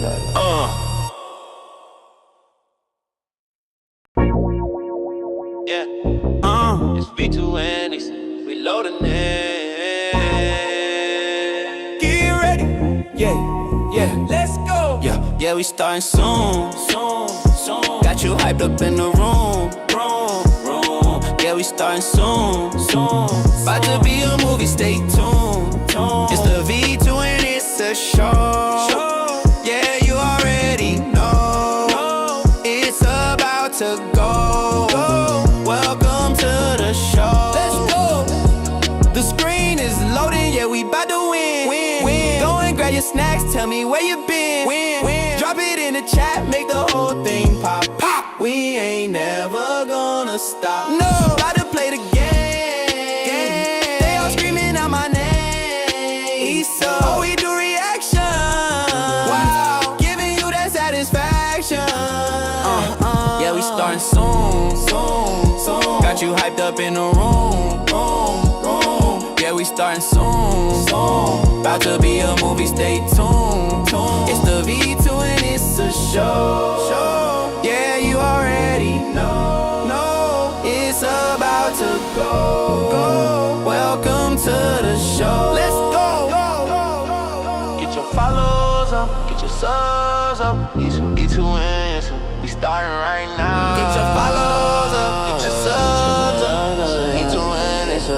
Yeah. It's v2n Issa. We loading it. Get ready. Yeah. Let's go. Yeah, we starting soon. Got you hyped up in the room. Yeah, we starting soon. About to be a movie, stay tuned. It's the v2n Issa show. Yeah, you already know. It's about to go. Welcome to the show. Let's go. The screen is loading, yeah, we bout to win. Go and grab your snacks, tell me where you been. Drop it in the chat, make the whole thing pop. We ain't never gonna stop. No, about to play the game. They all screaming out my name. Issa. Oh, we do reaction. Wow, giving you that satisfaction. Yeah, we starting soon. Got you hyped up in the room. Yeah, we starting soon. About to be a movie, stay tuned. It's the v2n Issa show. Yeah, you already know. It's about to go. Welcome to the show. Let's go. Get your follows up, get your subs up. It's v2n Issa. We starting right now. Get your follows up, get your subs up. v2n Issa.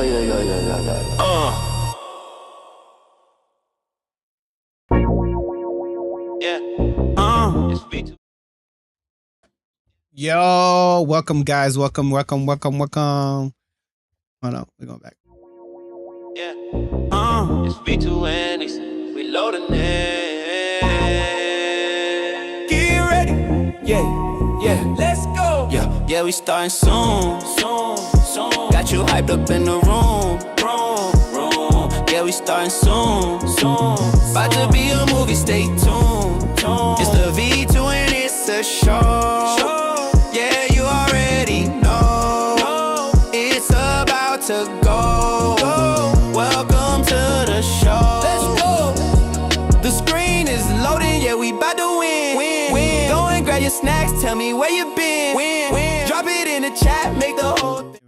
Yeah. It's v2. Yo, welcome guys. Welcome. Hold on, we're going back. Yeah. It's v2n Issa. We loading it. Get ready. Yeah. Let's go. Yeah, we starting soon. Got you hyped up in the room. Yeah, we starting soon. About to be a movie, stay tuned. It's the v2n Issa show. Yeah, you already know. It's about to go. Welcome to the show. Let's go. The screen is loading, yeah, we bout to win. Go and grab your snacks, tell me where you been. Drop it in the chat, make the whole thing.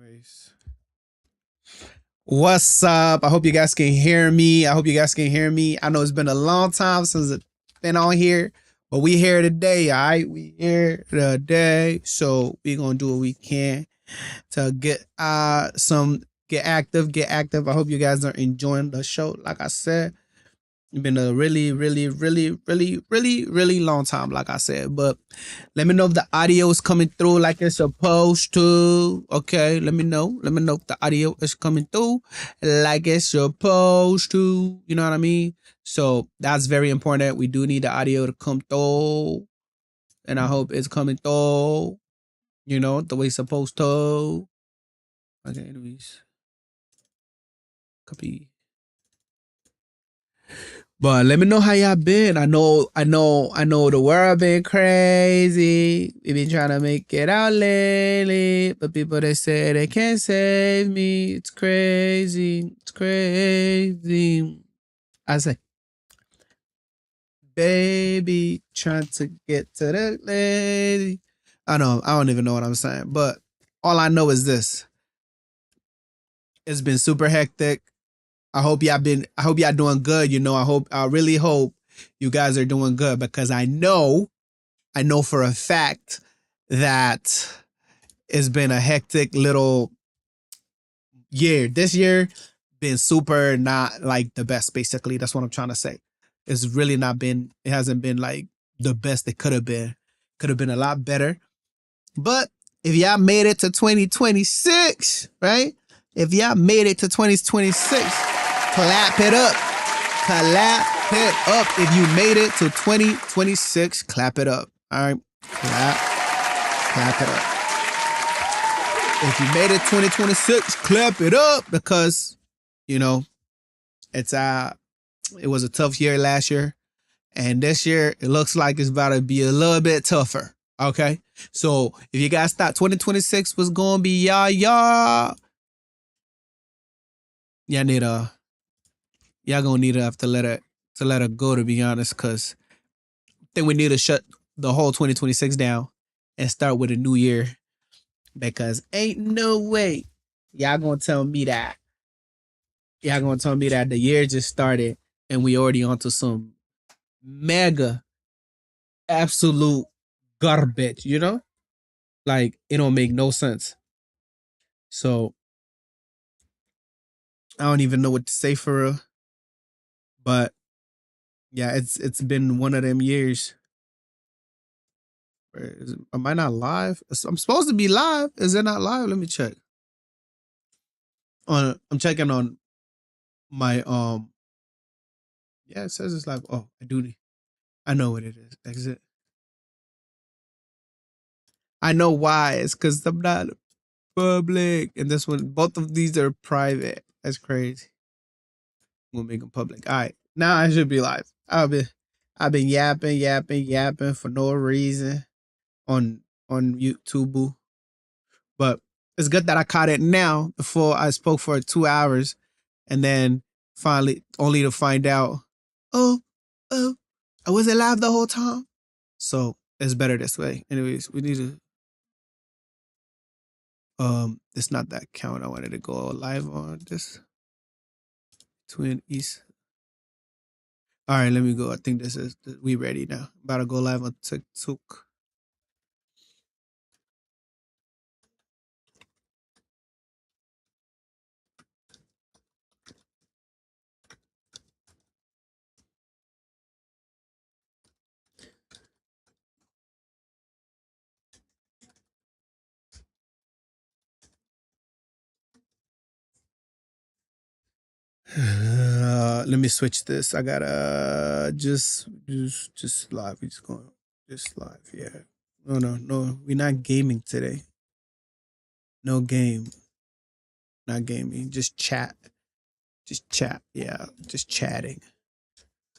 What's up? I hope you guys can hear me. I know it's been a long time since it's been on here, but we here today, all right? We here today, so we gonna do what we can to get active. I hope you guys are enjoying the show. Like I said, it's been a really long time, like I said. But let me know if the audio is coming through like it's supposed to. Okay, let me know if the audio is coming through like it's supposed to. You know what I mean? So that's very important. We do need the audio to come through, and I hope it's coming through, you know, the way it's supposed to. Okay, anyways, copy. But let me know how y'all been. I know the world been crazy. We been trying to make it out lately, but people they say they can't save me. It's crazy. I say, baby, trying to get to the lady. I don't even know what I'm saying, but all I know is this. It's been super hectic. I hope y'all doing good. You know, I really hope you guys are doing good, because I know for a fact that it's been a hectic little year. This year been super not like the best, basically. That's what I'm trying to say. It's really it hasn't been like the best it could have been. Could have been a lot better. But if y'all made it to 2026, right? If y'all made it to 2026, clap it up. If you made it to 2026, clap it up. All right. Clap it up. If you made it 2026, clap it up, because, you know, it was a tough year last year. And this year, it looks like it's about to be a little bit tougher. Okay. So if you guys thought 2026 was going to be y'all gonna need to have to let it go, to be honest, because think we need to shut the whole 2026 down and start with a new year, because ain't no way y'all gonna tell me that. Y'all gonna tell me that the year just started and we already onto some mega absolute garbage, you know? Like, it don't make no sense. So I don't even know what to say for real. But yeah, it's been one of them years. Am I not live? I'm supposed to be live. Is it not live? Let me check. I'm checking on my yeah, it says it's live. Oh, I know what it is. Exit. I know why. It's because I'm not public. And this one, both of these are private. That's crazy. We'll make them public. All right. Now I should be live. I've been yapping for no reason on YouTube. But it's good that I caught it now before I spoke for 2 hours and then finally only to find out, oh, I wasn't live the whole time. So it's better this way. Anyways, we need to it's not that account I wanted to go live on. Just v2n Issa. All right, let me go. I think we ready now. About to go live on TikTok. Let me switch this. I gotta just live. We just going just live. Yeah. No. We're not gaming today. No game. Not gaming. Just chat. Just chat. Yeah. Just chatting.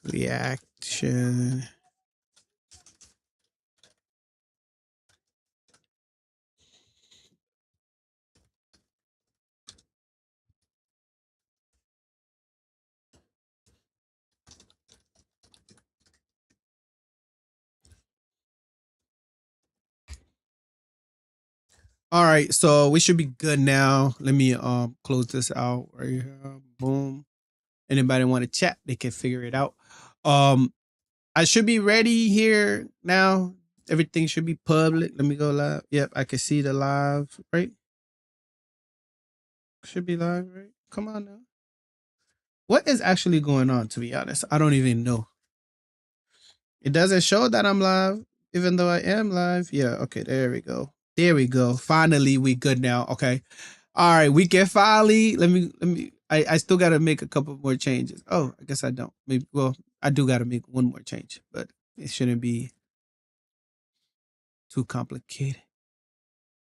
Reaction. All right, so we should be good now. Let me close this out right here. Boom. Anybody want to chat, they can figure it out. I should be ready here now. Everything should be public. Let me go live. Yep, I can see the live, right? Should be live, right? Come on now. What is actually going on, to be honest? I don't even know. It doesn't show that I'm live, even though I am live. Yeah, okay, there we go. There we go. Finally, we good now. Okay. All right, we can finally, I still got to make a couple more changes. Oh, I guess I don't. Maybe, well, I do got to make one more change, but it shouldn't be too complicated.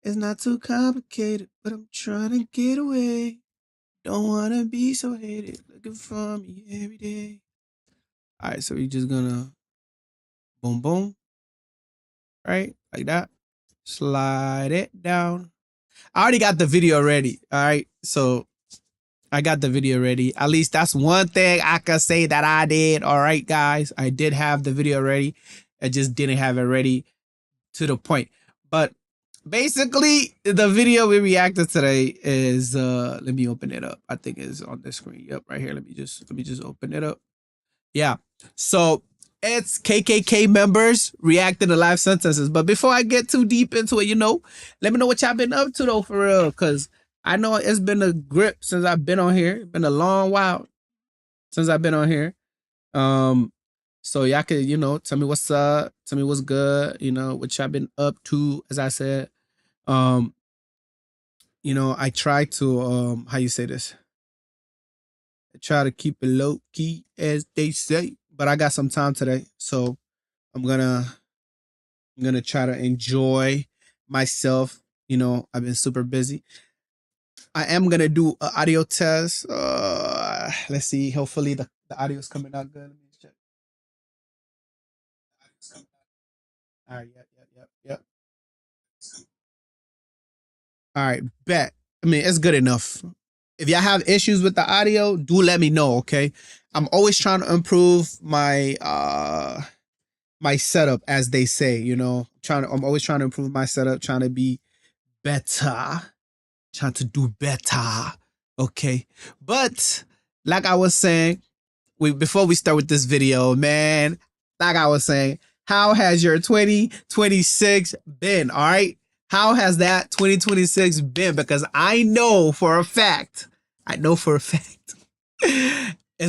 It's not too complicated, but I'm trying to get away. Don't want to be so hated. Looking for me every day. All right, so we're just gonna boom, boom. Right? Like that. Slide it down. I already got the video ready. All right. So I got the video ready. At least that's one thing I can say that I did. All right, guys. I did have the video ready. I just didn't have it ready to the point. But basically, the video we reacted today is let me open it up. I think it's on the screen. Yep, right here. Let me just open it up. Yeah. So it's KKK members reacting to live sentences. But before I get too deep into it, let me know what y'all been up to though, for real. Cause I know it's been a grip since I've been on here. It's been a long while since I've been on here. So y'all could, tell me what's up, tell me what's good, what y'all been up to, as I said. I try to how you say this? I try to keep it low key, as they say. But I got some time today, so I'm gonna try to enjoy myself. I've been super busy. I am gonna do an audio test. Let's see. Hopefully the audio is coming out good. Let me check. All right. Yep. All right. Bet. I mean, it's good enough. If y'all have issues with the audio, do let me know. Okay. I'm always trying to improve my my setup, as they say, you know. I'm always trying to improve my setup, trying to be better, trying to do better. Okay. But like I was saying, before we start with this video, man, like I was saying, how has your 2026 been? All right. How has that 2026 been? Because I know for a fact, it's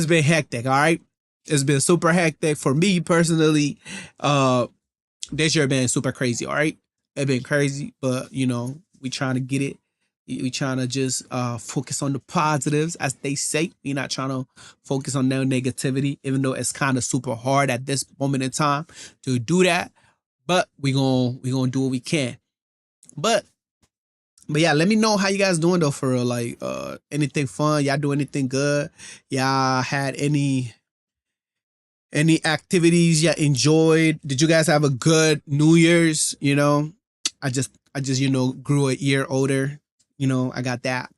been hectic. All right. It's been super hectic for me personally. This year been super crazy. All right. It's been crazy, but you know, we trying to get it. We trying to just focus on the positives, as they say. We not trying to focus on no negativity, even though it's kind of super hard at this moment in time to do that. But we gonna do what we can. But yeah, let me know how you guys doing though, for real. Like anything fun? Y'all do anything good? Y'all had any activities you enjoyed? Did you guys have a good New Year's? You know, I just you know, grew a year older. You know, I got that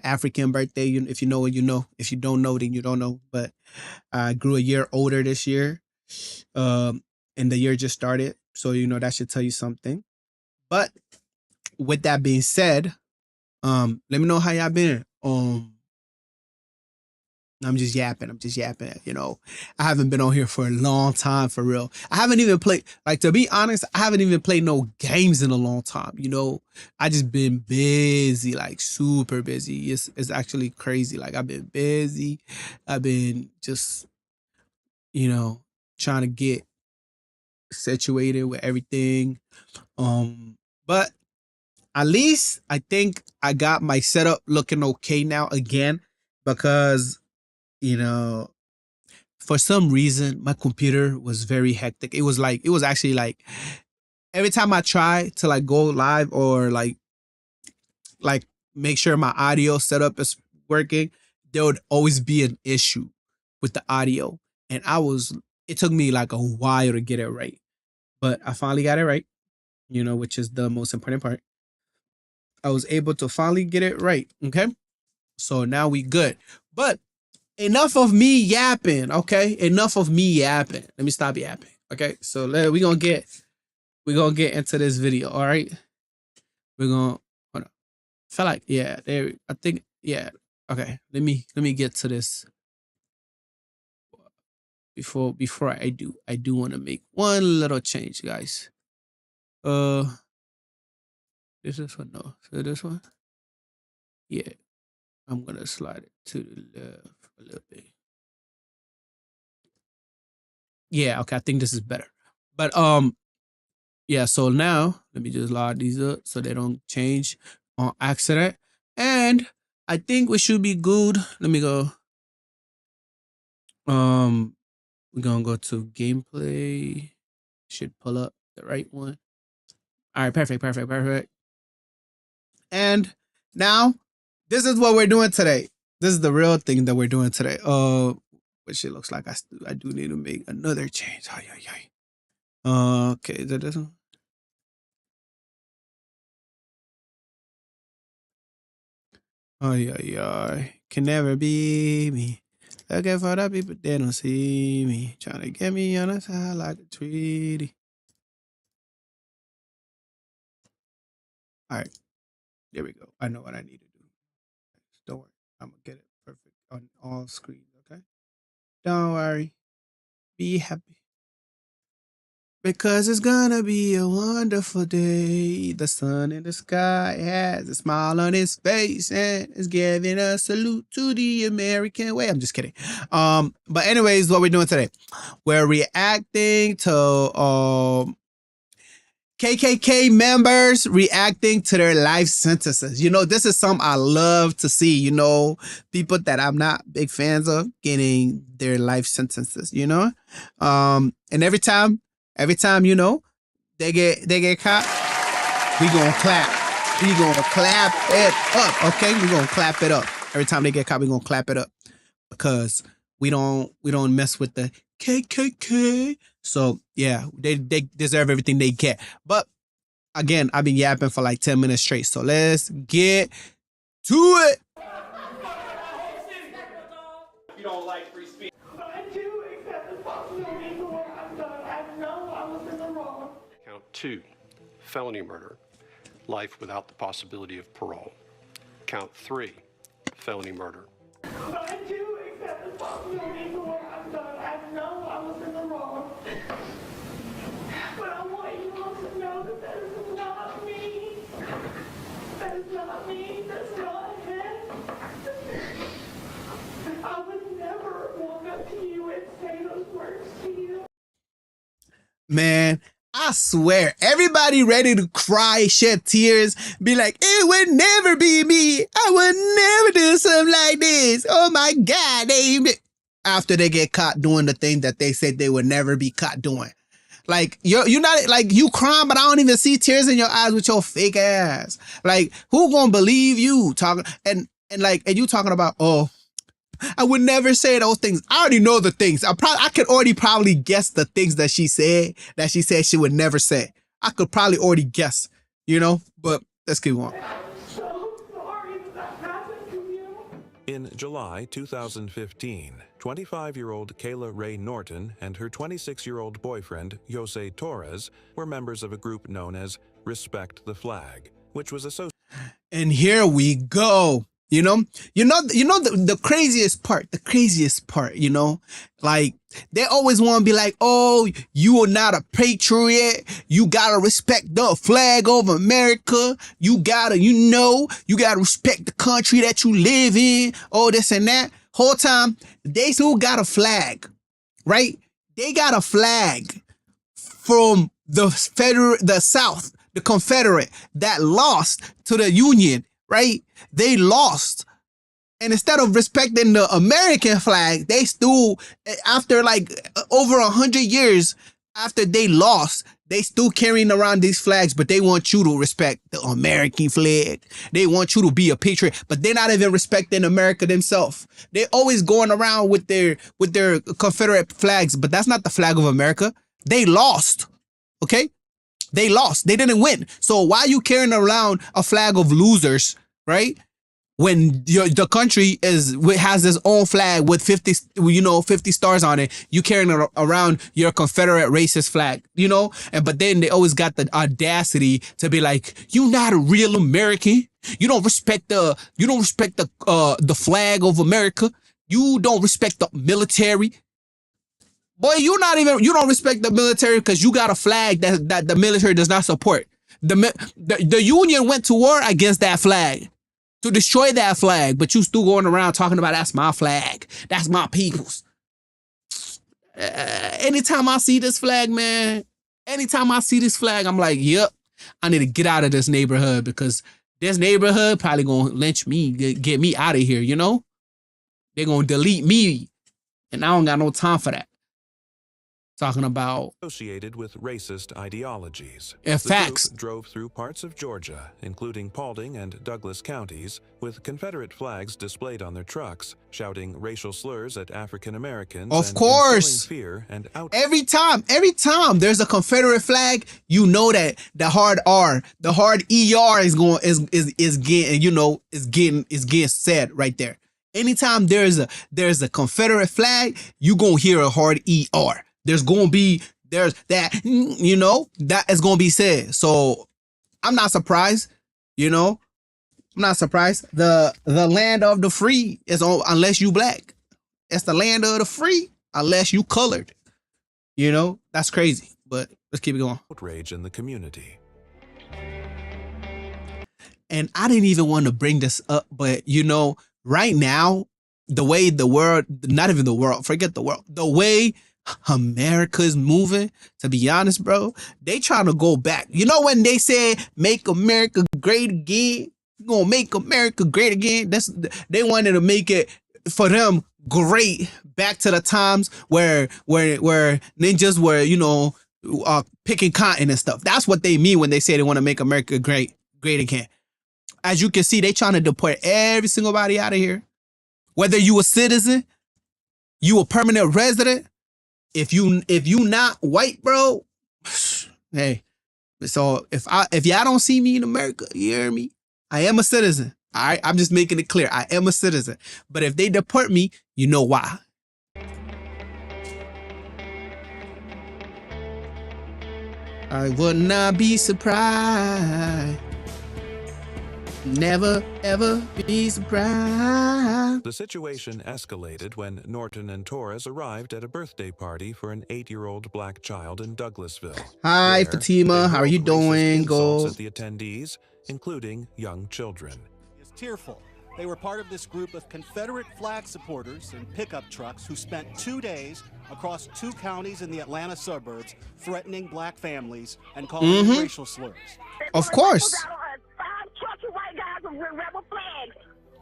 African birthday. If you know it, you know. If you don't know, then you don't know. But I grew a year older this year, and the year just started. So you know that should tell you something. But with that being said, let me know how y'all been. I'm just yapping. You know, I haven't been on here for a long time, for real. I haven't even played, like, to be honest, I haven't even played no games in a long time. You know, I just been busy, like super busy. It's actually crazy. Like, I've been busy. I've been just, you know, trying to get situated with everything. But at least I think I got my setup looking okay now again, because you know, for some reason my computer was very hectic. It was actually like every time I try to like go live or like make sure my audio setup is working, there would always be an issue with the audio. And it took me like a while to get it right. But I finally got it right, you know, which is the most important part. I was able to finally get it right. Okay. So now we good. But enough of me yapping, okay? Enough of me yapping. Let me stop yapping, okay? So we're gonna get into this video, all right? We're gonna hold on. Feel like, yeah, there. I think, yeah. Okay, let me get to this before I do. I do want to make one little change, guys. Is this one? No, so this one. Yeah, I'm gonna slide it to the left a little bit. Yeah, okay, I think this is better. But yeah, so now let me just load these up so they don't change on accident. And I think we should be good. Let me go. We're gonna go to gameplay. Should pull up the right one. All right, perfect. And now this is what we're doing today. This is the real thing that we're doing today. Which it looks like I do need to make another change. Okay, is that this one? Can never be me. Looking for the people that don't see me. Trying to get me on the side like a treaty. All right. There we go. I know what I need to do. Don't worry. I'm going to get it perfect on all screens, okay? Don't worry. Be happy. Because it's gonna be a wonderful day. The sun in the sky has a smile on his face and is giving a salute to the American way. I'm just kidding. But anyways, what we're doing today, we're reacting to KKK members reacting to their life sentences. You know, this is something I love to see, you know, people that I'm not big fans of getting their life sentences, you know? And every time, you know, they get caught, we gonna clap. We gonna clap it up, okay? We gonna clap it up. Every time they get caught, we gonna clap it up. Because we don't mess with the KKK. So yeah, they deserve everything they get. But again, I've been yapping for like 10 minutes straight. So let's get to it. You don't like free speech. I do accept responsibility for what I've done. I know 2, felony murder, life without the possibility of parole. Count 3, felony murder. But I do accept responsibility for what I've done. I know I was in the wrong. But I want you all to know that that is not me. That is not me. That's not him. I would never walk up to you and say those words to you. Man, I swear, everybody ready to cry, shed tears, be like, it would never be me. I would never do something like this. Oh my God. After they get caught doing the thing that they said they would never be caught doing. Like, you're not, like, you crying, but I don't even see tears in your eyes with your fake ass. Like, who gonna believe you talking, and you talking about, oh, I would never say those things. I already know the things. I could already probably guess the things that she said she would never say. I could probably already guess, you know, but let's keep on. So sorry that happened to you. In July 2015, 25-year-old Kayla Ray Norton and her 26-year-old boyfriend, Jose Torres, were members of a group known as Respect the Flag, which was associated. And here we go. The craziest part, you know, like they always want to be like, oh, you are not a patriot. You got to respect the flag of America. You got to respect the country that you live in. Oh, this and that. Whole time, they still got a flag, right? They got a flag from the South, the Confederate that lost to the Union. Right? They lost. And instead of respecting the American flag, they still, after like over 100 years after they lost, they still carrying around these flags, but they want you to respect the American flag. They want you to be a patriot, but they're not even respecting America themselves. They're always going around with their Confederate flags, but that's not the flag of America. They lost. Okay? They lost. They didn't win. So why are you carrying around a flag of losers, right? When the country has its own flag with 50 stars on it, you carrying around your Confederate racist flag, you know? But then they always got the audacity to be like, you're not a real American. You don't respect the flag of America. You don't respect the military. Boy, you don't respect the military because you got a flag that the military does not support. The Union went to war against that flag to destroy that flag, but you still going around talking about that's my flag, that's my people's. Anytime I see this flag, man, I'm like, yep, I need to get out of this neighborhood because this neighborhood probably gonna lynch me, get me out of here, you know? They're gonna delete me, and I don't got no time for that. Talking about associated with racist ideologies. Yeah, the facts. Group drove through parts of Georgia, including Paulding and Douglas counties, with Confederate flags displayed on their trucks, shouting racial slurs at African Americans. Of and course, instilling fear and every time there's a Confederate flag, you know that the hard R, the hard ER is getting said right there. Anytime there's a Confederate flag, you gonna hear a hard ER. There's that, you know, that is going to be said. So I'm not surprised, you know, I'm not surprised. The land of the free is on, unless you black. It's the land of the free unless you colored, you know, that's crazy, but let's keep it going. Outrage in the community. And I didn't even want to bring this up, but you know, right now, the way the world, not even the world, forget the world, the way America's moving, to be honest, bro, they trying to go back. You know when they say make America great again, you gonna make America great again? They wanted to make it for them great back to the times where ninjas were, you know, picking cotton and stuff. That's what they mean when they say they want to make America great again. As you can see, they trying to deport every single body out of here. Whether you a citizen, you a permanent resident, if you not white, bro, hey, so if y'all don't see me in America, you hear me? I am a citizen. All right, I'm just making it clear. I am a citizen. But if they deport me, you know why. I would not be surprised. Never, ever be surprised. The situation escalated when Norton and Torres arrived at a birthday party for an 8-year-old black child in Douglasville. Hi, There, Fatima. they How are you hurled racist doing? insults Go. at the attendees, including young children. Is tearful. They were part of this group of Confederate flag supporters in pickup trucks who spent 2 days across 2 counties in the Atlanta suburbs threatening black families and calling them racial slurs. Of course.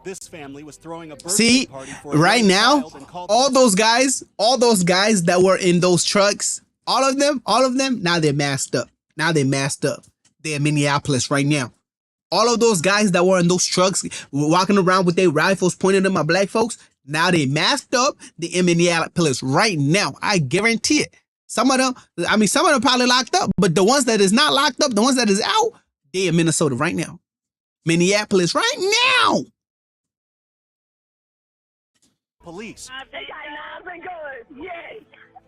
This family was throwing a birthday See, party for a right young now, child and called all those guys that were in those trucks, all of them, now they're masked up. They're in Minneapolis right now. All of those guys that were in those trucks, walking around with their rifles pointing at my black folks, now they masked up. They're in Minneapolis right now. I guarantee it. Some of them probably locked up, but the ones that is not locked up, the ones that is out, they're in Minnesota right now. Minneapolis right now. police.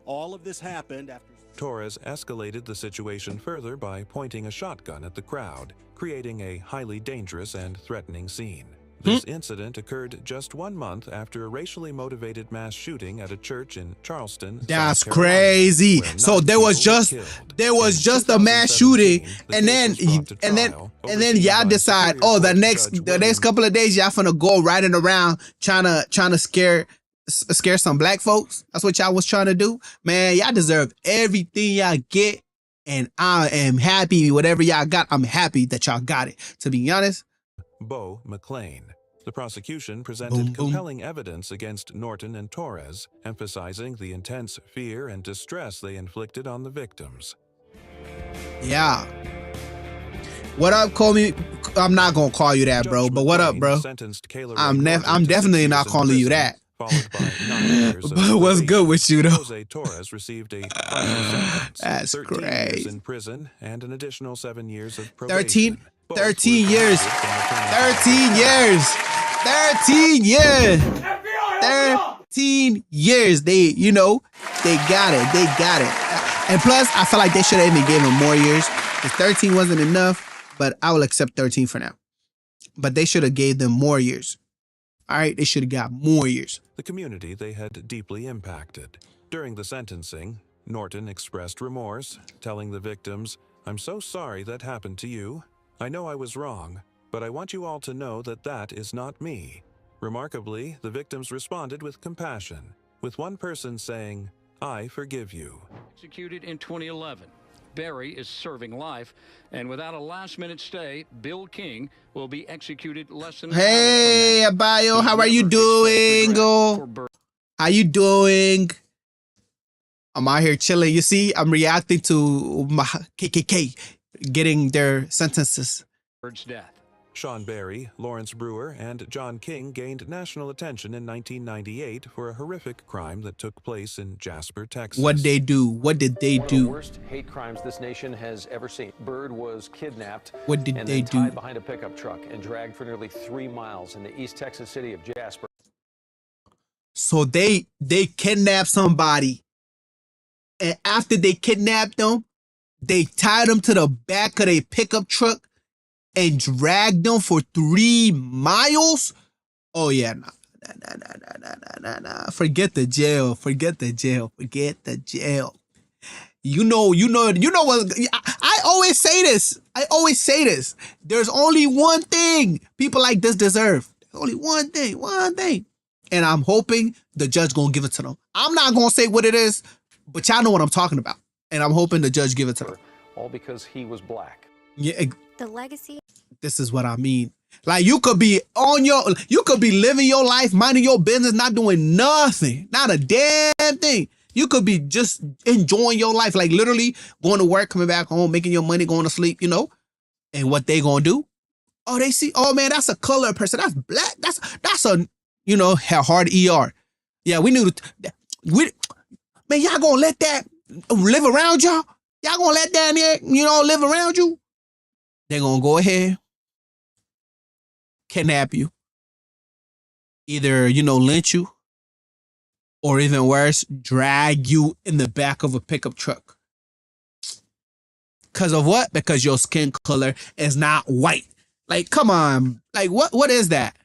All of this happened after Torres escalated the situation further by pointing a shotgun at the crowd, creating a highly dangerous and threatening scene. This incident occurred just 1 month after a racially motivated mass shooting at a church in Charleston, That's South Carolina, crazy. where So 9 there was people were just killed. a mass 2017, shooting, the and case was brought to trial, and then overseen y'all by decide, Superior oh, the Court next Judge couple of days y'all finna go riding around trying to scare some black folks. That's what y'all was trying to do, man. Y'all deserve everything y'all get, and I am happy whatever y'all got. I'm happy that y'all got it. To be honest, Bo McLean. The prosecution presented compelling evidence against Norton and Torres, emphasizing the intense fear and distress they inflicted on the victims. yeah. What up, call me? I'm not gonna call you that, bro. Judge But what up, McLean bro? sentenced Kayla Ray I'm Norton to definitely 6 not years in calling you prison, that. followed by 9 years of But what's good probation. with you though? Jose Torres received a harsher sentence, That's 13 years crazy. in prison and an additional 7 years of 13 probation. Both were 13 years. convicted from returning to 13 years. 13 years. 13 years. They got it. And plus, I feel like they should have even given him more years. If 13 wasn't enough, but I will accept 13 for now. But they should have gave them more years. All right, they should have got more years. the community they had deeply impacted. During the sentencing, Norton expressed remorse, telling the victims, "I'm so sorry that happened to you. I know I was wrong, but I want you all to know that that is not me." Remarkably, the victims responded with compassion, with one person saying, "I forgive you." Executed in 2011. Barry is serving life, and without a last-minute stay, Bill King will be executed less than an Hey, hour from now. Abayo, how He's are you never expressed doing? regret Oh, for Barry. how you doing? I'm out here chilling. You see, I'm reacting to my KKK getting their sentences. Bird's death. Sean Barry, Lawrence Brewer, and John King gained national attention in 1998 for a horrific crime that took place in Jasper, Texas. What they do? What did they One of the do? worst hate crimes this nation has ever seen. Bird was kidnapped What did and they then do? tied behind a pickup truck and dragged for nearly 3 miles in the East Texas city of Jasper. So they kidnapped somebody, and after they kidnapped them, they tied them to the back of a pickup truck and dragged them for 3 miles. Oh yeah, nah. Forget the jail. Forget the jail. You know what? I always say this. There's only one thing people like this deserve. Only one thing. And I'm hoping the judge gonna give it to them. I'm not gonna say what it is, but y'all know what I'm talking about. And I'm hoping the judge give it to them. All because he was black. Yeah, The legacy. this is what I mean. Like you could be living your life, minding your business, not doing nothing, not a damn thing. You could be just enjoying your life, like literally going to work, coming back home, making your money, going to sleep, And what they gonna do? Oh, they see, oh man, that's a colored person. That's black. That's a, hard ER. Yeah, man, y'all gonna let that live around y'all? Y'all gonna let that, live around you? They're gonna go ahead, kidnap you, either, lynch you, or even worse, drag you in the back of a pickup truck. Because of what? Because your skin color is not white. Like, come on. Like, what is that?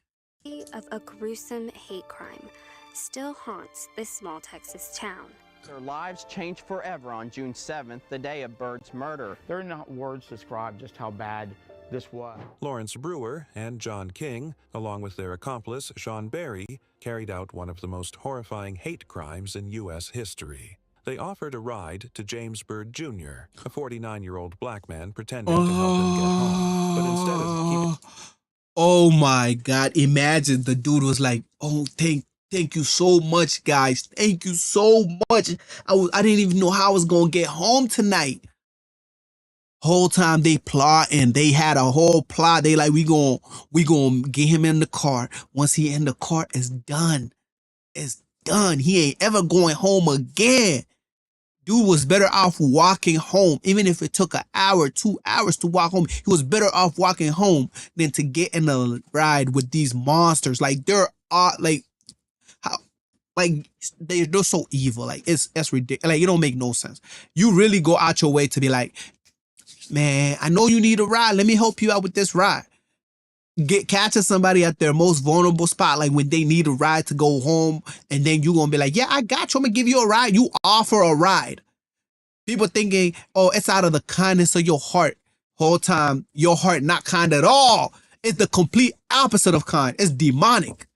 Of a gruesome hate crime still haunts this small Texas town. Their lives changed forever on June 7th, the day of Bird's murder. There are not words to describe just how bad this was. Lawrence Brewer and John King, along with their accomplice Sean Berry, carried out one of the most horrifying hate crimes in U.S. history. They offered a ride to James Byrd Jr., a 49-year-old black man pretending to help him get home. But instead of keeping... Oh my God. Imagine the dude was like, oh, thank you so much, guys. Thank you so much. I didn't even know how I was going to get home tonight. Whole time they plotting. They had a whole plot. They like, we gonna get him in the car. Once he in the car, it's done. It's done. He ain't ever going home again. Dude was better off walking home. Even if it took an hour, 2 hours to walk home, he was better off walking home than to get in a ride with these monsters. Like, they're like, how, like, they're so evil. Like, it's ridiculous. Like, it don't make no sense. You really go out your way to be like, man, I know you need a ride. Let me help you out with this ride. Catching somebody at their most vulnerable spot, like when they need a ride to go home, and then you gonna be like, yeah, I got you. I'm gonna give you a ride. You offer a ride. People thinking, oh, it's out of the kindness of your heart. Whole time, your heart not kind at all. It's the complete opposite of kind. It's demonic.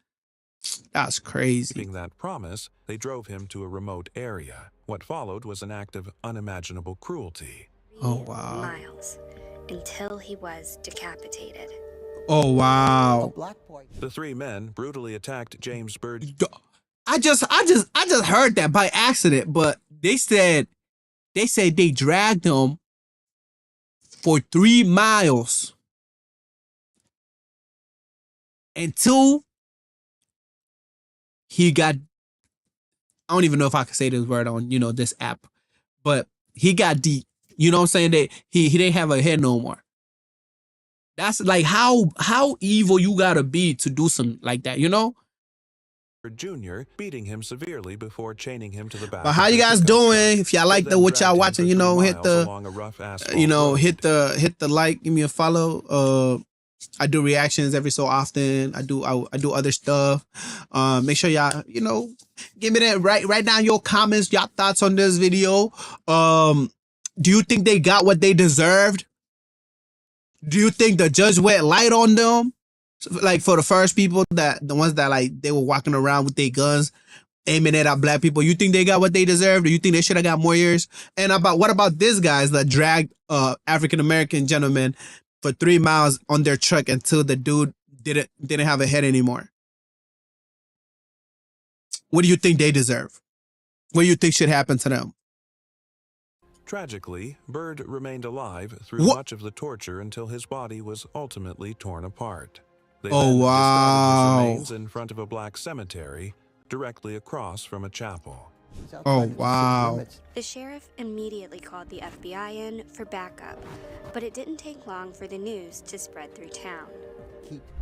That's crazy. Keeping that promise, they drove him to a remote area. What followed was an act of unimaginable cruelty. Oh, wow. Miles until he was decapitated. Oh, wow. The three men brutally attacked James Byrd. I just heard that by accident, but they said they dragged him for 3 miles until he got, I don't even know if I can say this word on, this app, but he got deep. You know what I'm saying? That he didn't have a head no more. That's like how evil you gotta be to do something like that, Jr. beating him severely before chaining him to the back. But how you guys doing? If y'all like what y'all watching, hit the like, give me a follow. I do reactions every so often. I do other stuff. Make sure y'all, give me that write down your comments, your thoughts on this video. Do you think they got what they deserved? Do you think the judge went light on them? Like for the first people, the ones that like they were walking around with their guns aiming at our black people, you think they got what they deserved? Or you think they should have got more years? And what about these guys that dragged African American gentlemen for 3 miles on their truck until the dude didn't have a head anymore? What do you think they deserve? What do you think should happen to them? Tragically, Byrd remained alive through much of the torture until his body was ultimately torn apart. They then discarded his remains in front of a black cemetery directly across from a chapel. Oh, wow. The sheriff immediately called the FBI in for backup, but it didn't take long for the news to spread through town.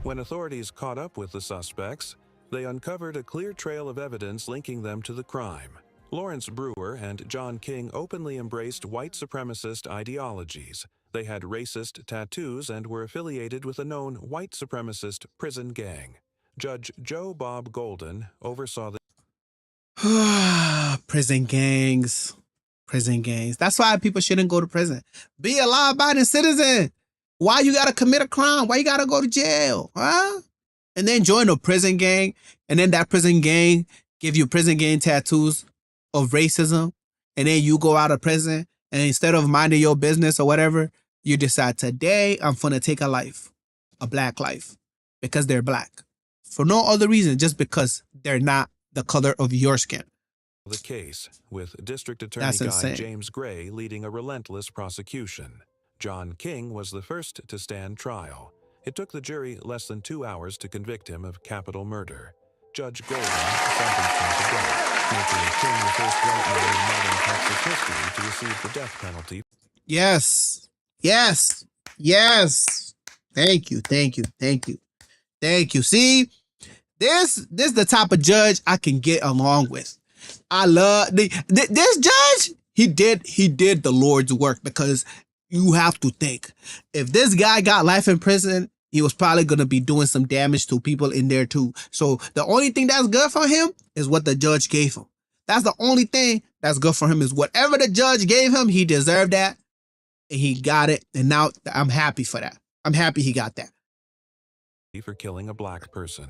When authorities caught up with the suspects, they uncovered a clear trail of evidence linking them to the crime. Lawrence Brewer and John King openly embraced white supremacist ideologies. They had racist tattoos and were affiliated with a known white supremacist prison gang. Judge Joe Bob Golden oversaw the Prison gangs. That's why people shouldn't go to prison. Be a law-abiding citizen. Why you gotta commit a crime? Why you gotta go to jail? Huh? And then join a prison gang, and then that prison gang give you prison gang tattoos of racism, and then you go out of prison, and instead of minding your business or whatever, you decide today I'm gonna take a life, a black life, because they're black. For no other reason, just because they're not the color of your skin. The case, with District Attorney Guy James Gray leading a relentless prosecution. John King was the first to stand trial. It took the jury less than 2 hours to convict him of capital murder. Judge Golden sentenced him to death, making King the first white man in modern Texas history to receive the death penalty. Yes. Thank you. See, this is the type of judge I can get along with. I love this judge. He did the Lord's work, because you have to think, if this guy got life in prison, he was probably going to be doing some damage to people in there too. So the only thing that's good for him is what the judge gave him. That's the only thing that's good for him, is whatever the judge gave him, he deserved that. And he got it. And now I'm happy for that. I'm happy he got that. For killing a black person.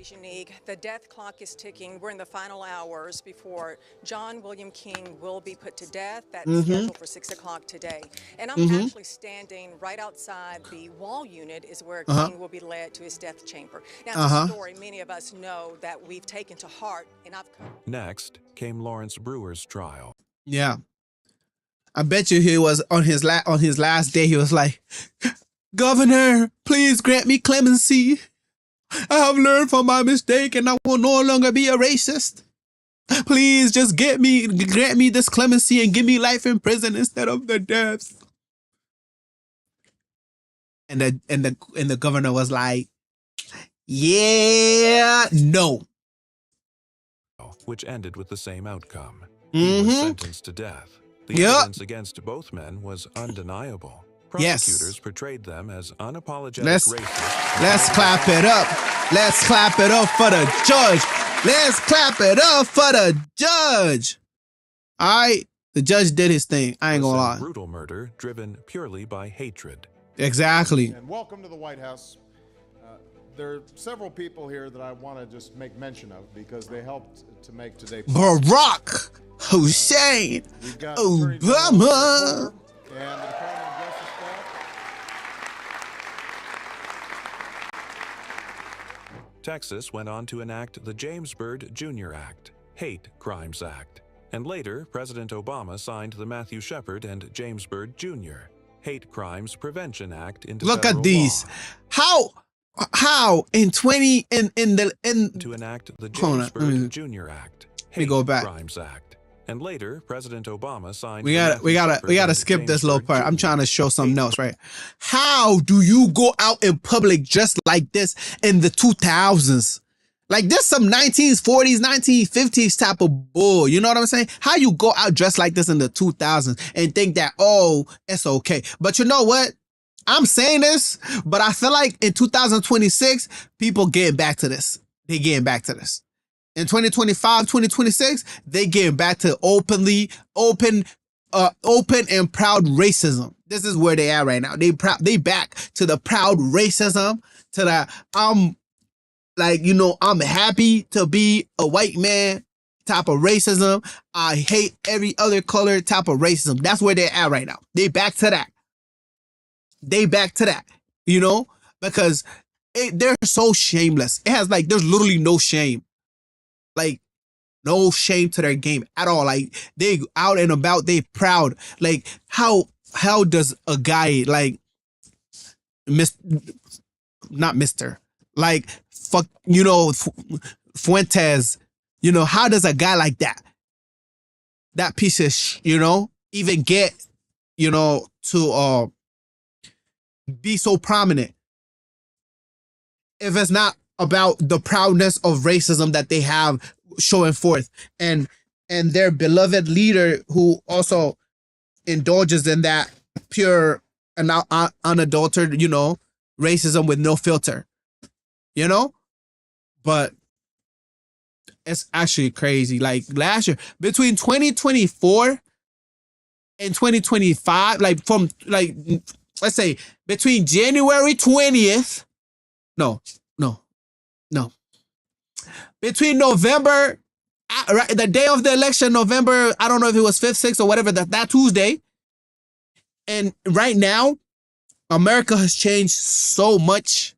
Unique. The death clock is ticking. We're in the final hours before John William King will be put to death. That's scheduled for 6 o'clock today. And I'm actually standing right outside the wall unit is where King will be led to his death chamber. Now, it's a story many of us know that we've taken to heart, and I've come. Next came Lawrence Brewer's trial. Yeah. I bet you he was on his last day, he was like, Governor, please grant me clemency. I have learned from my mistake and I will no longer be a racist. Please just grant me this clemency and give me life in prison instead of the death. And the governor was like, yeah, no. Which ended with the same outcome. He was sentenced to death. The evidence against both men was undeniable. Prosecutors portrayed them as unapologetic racists. Let's clap it up. Let's clap it up for the judge. Let's clap it up for the judge. All right. The judge did his thing. I ain't gonna lie. Brutal murder driven purely by hatred. Exactly. And welcome to the White House. There are several people here that I want to just make mention of because they helped to make today possible. Barack Hussein Obama. And the Department of Justice staff. Texas went on to enact the James Byrd Jr. Act, Hate Crimes Act, and later President Obama signed the Matthew Shepard and James Byrd Jr. Hate Crimes Prevention Act into Look federal at these. law. How in to enact the James Byrd Jr. Act, Hate Crimes Act. And later, President Obama signed. We gotta skip this little part. I'm trying to show something else, right? How do you go out in public dressed like this in the 2000s? Like this, some 1940s, 1950s type of bull. You know what I'm saying? How you go out dressed like this in the 2000s and think that, oh, it's okay? But you know what? I'm saying this, but I feel like in 2026, people getting back to this. They getting back to this. In 2025, 2026, they getting back to open and proud racism. This is where they are right now. They back to the proud racism, to the I'm happy to be a white man type of racism. I hate every other color type of racism. That's where they're at right now. They back to that. Because they're so shameless. There's literally no shame. Like, no shame to their game at all. Like, they out and about, they proud. Like, how does a guy like Fuentes, how does a guy like that piece of even get, to be so prominent if it's not about the proudness of racism that they have showing forth, and their beloved leader who also indulges in that pure and unadulterated, racism with no filter, but it's actually crazy. Like last year, between 2024 and 2025, let's say between January 20th, between November, the day of the election, November, I don't know if it was 5th, 6th or whatever, that Tuesday. And right now, America has changed so much.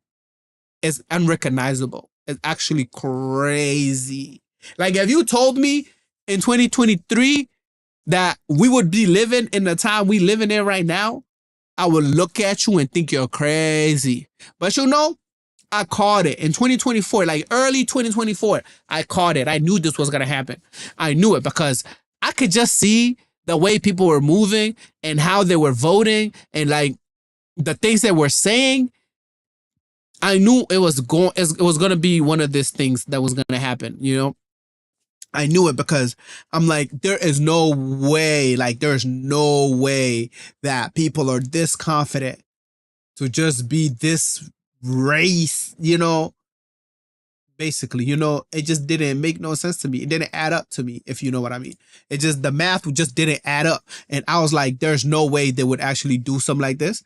It's unrecognizable. It's actually crazy. Like, if you told me in 2023 that we would be living in the time we living in right now, I would look at you and think you're crazy. But I called it in 2024, like early 2024. I called it. I knew this was going to happen. I knew it because I could just see the way people were moving and how they were voting and like the things they were saying. I knew it was going to be one of these things that was going to happen, I knew it because I'm like, there is no way, like, there's no way that people are this confident to just be this race, you know, basically, you know, it just didn't make no sense to me. It didn't add up to me, if you know what I mean. It just, the math just didn't add up. And I was like, there's no way they would actually do something like this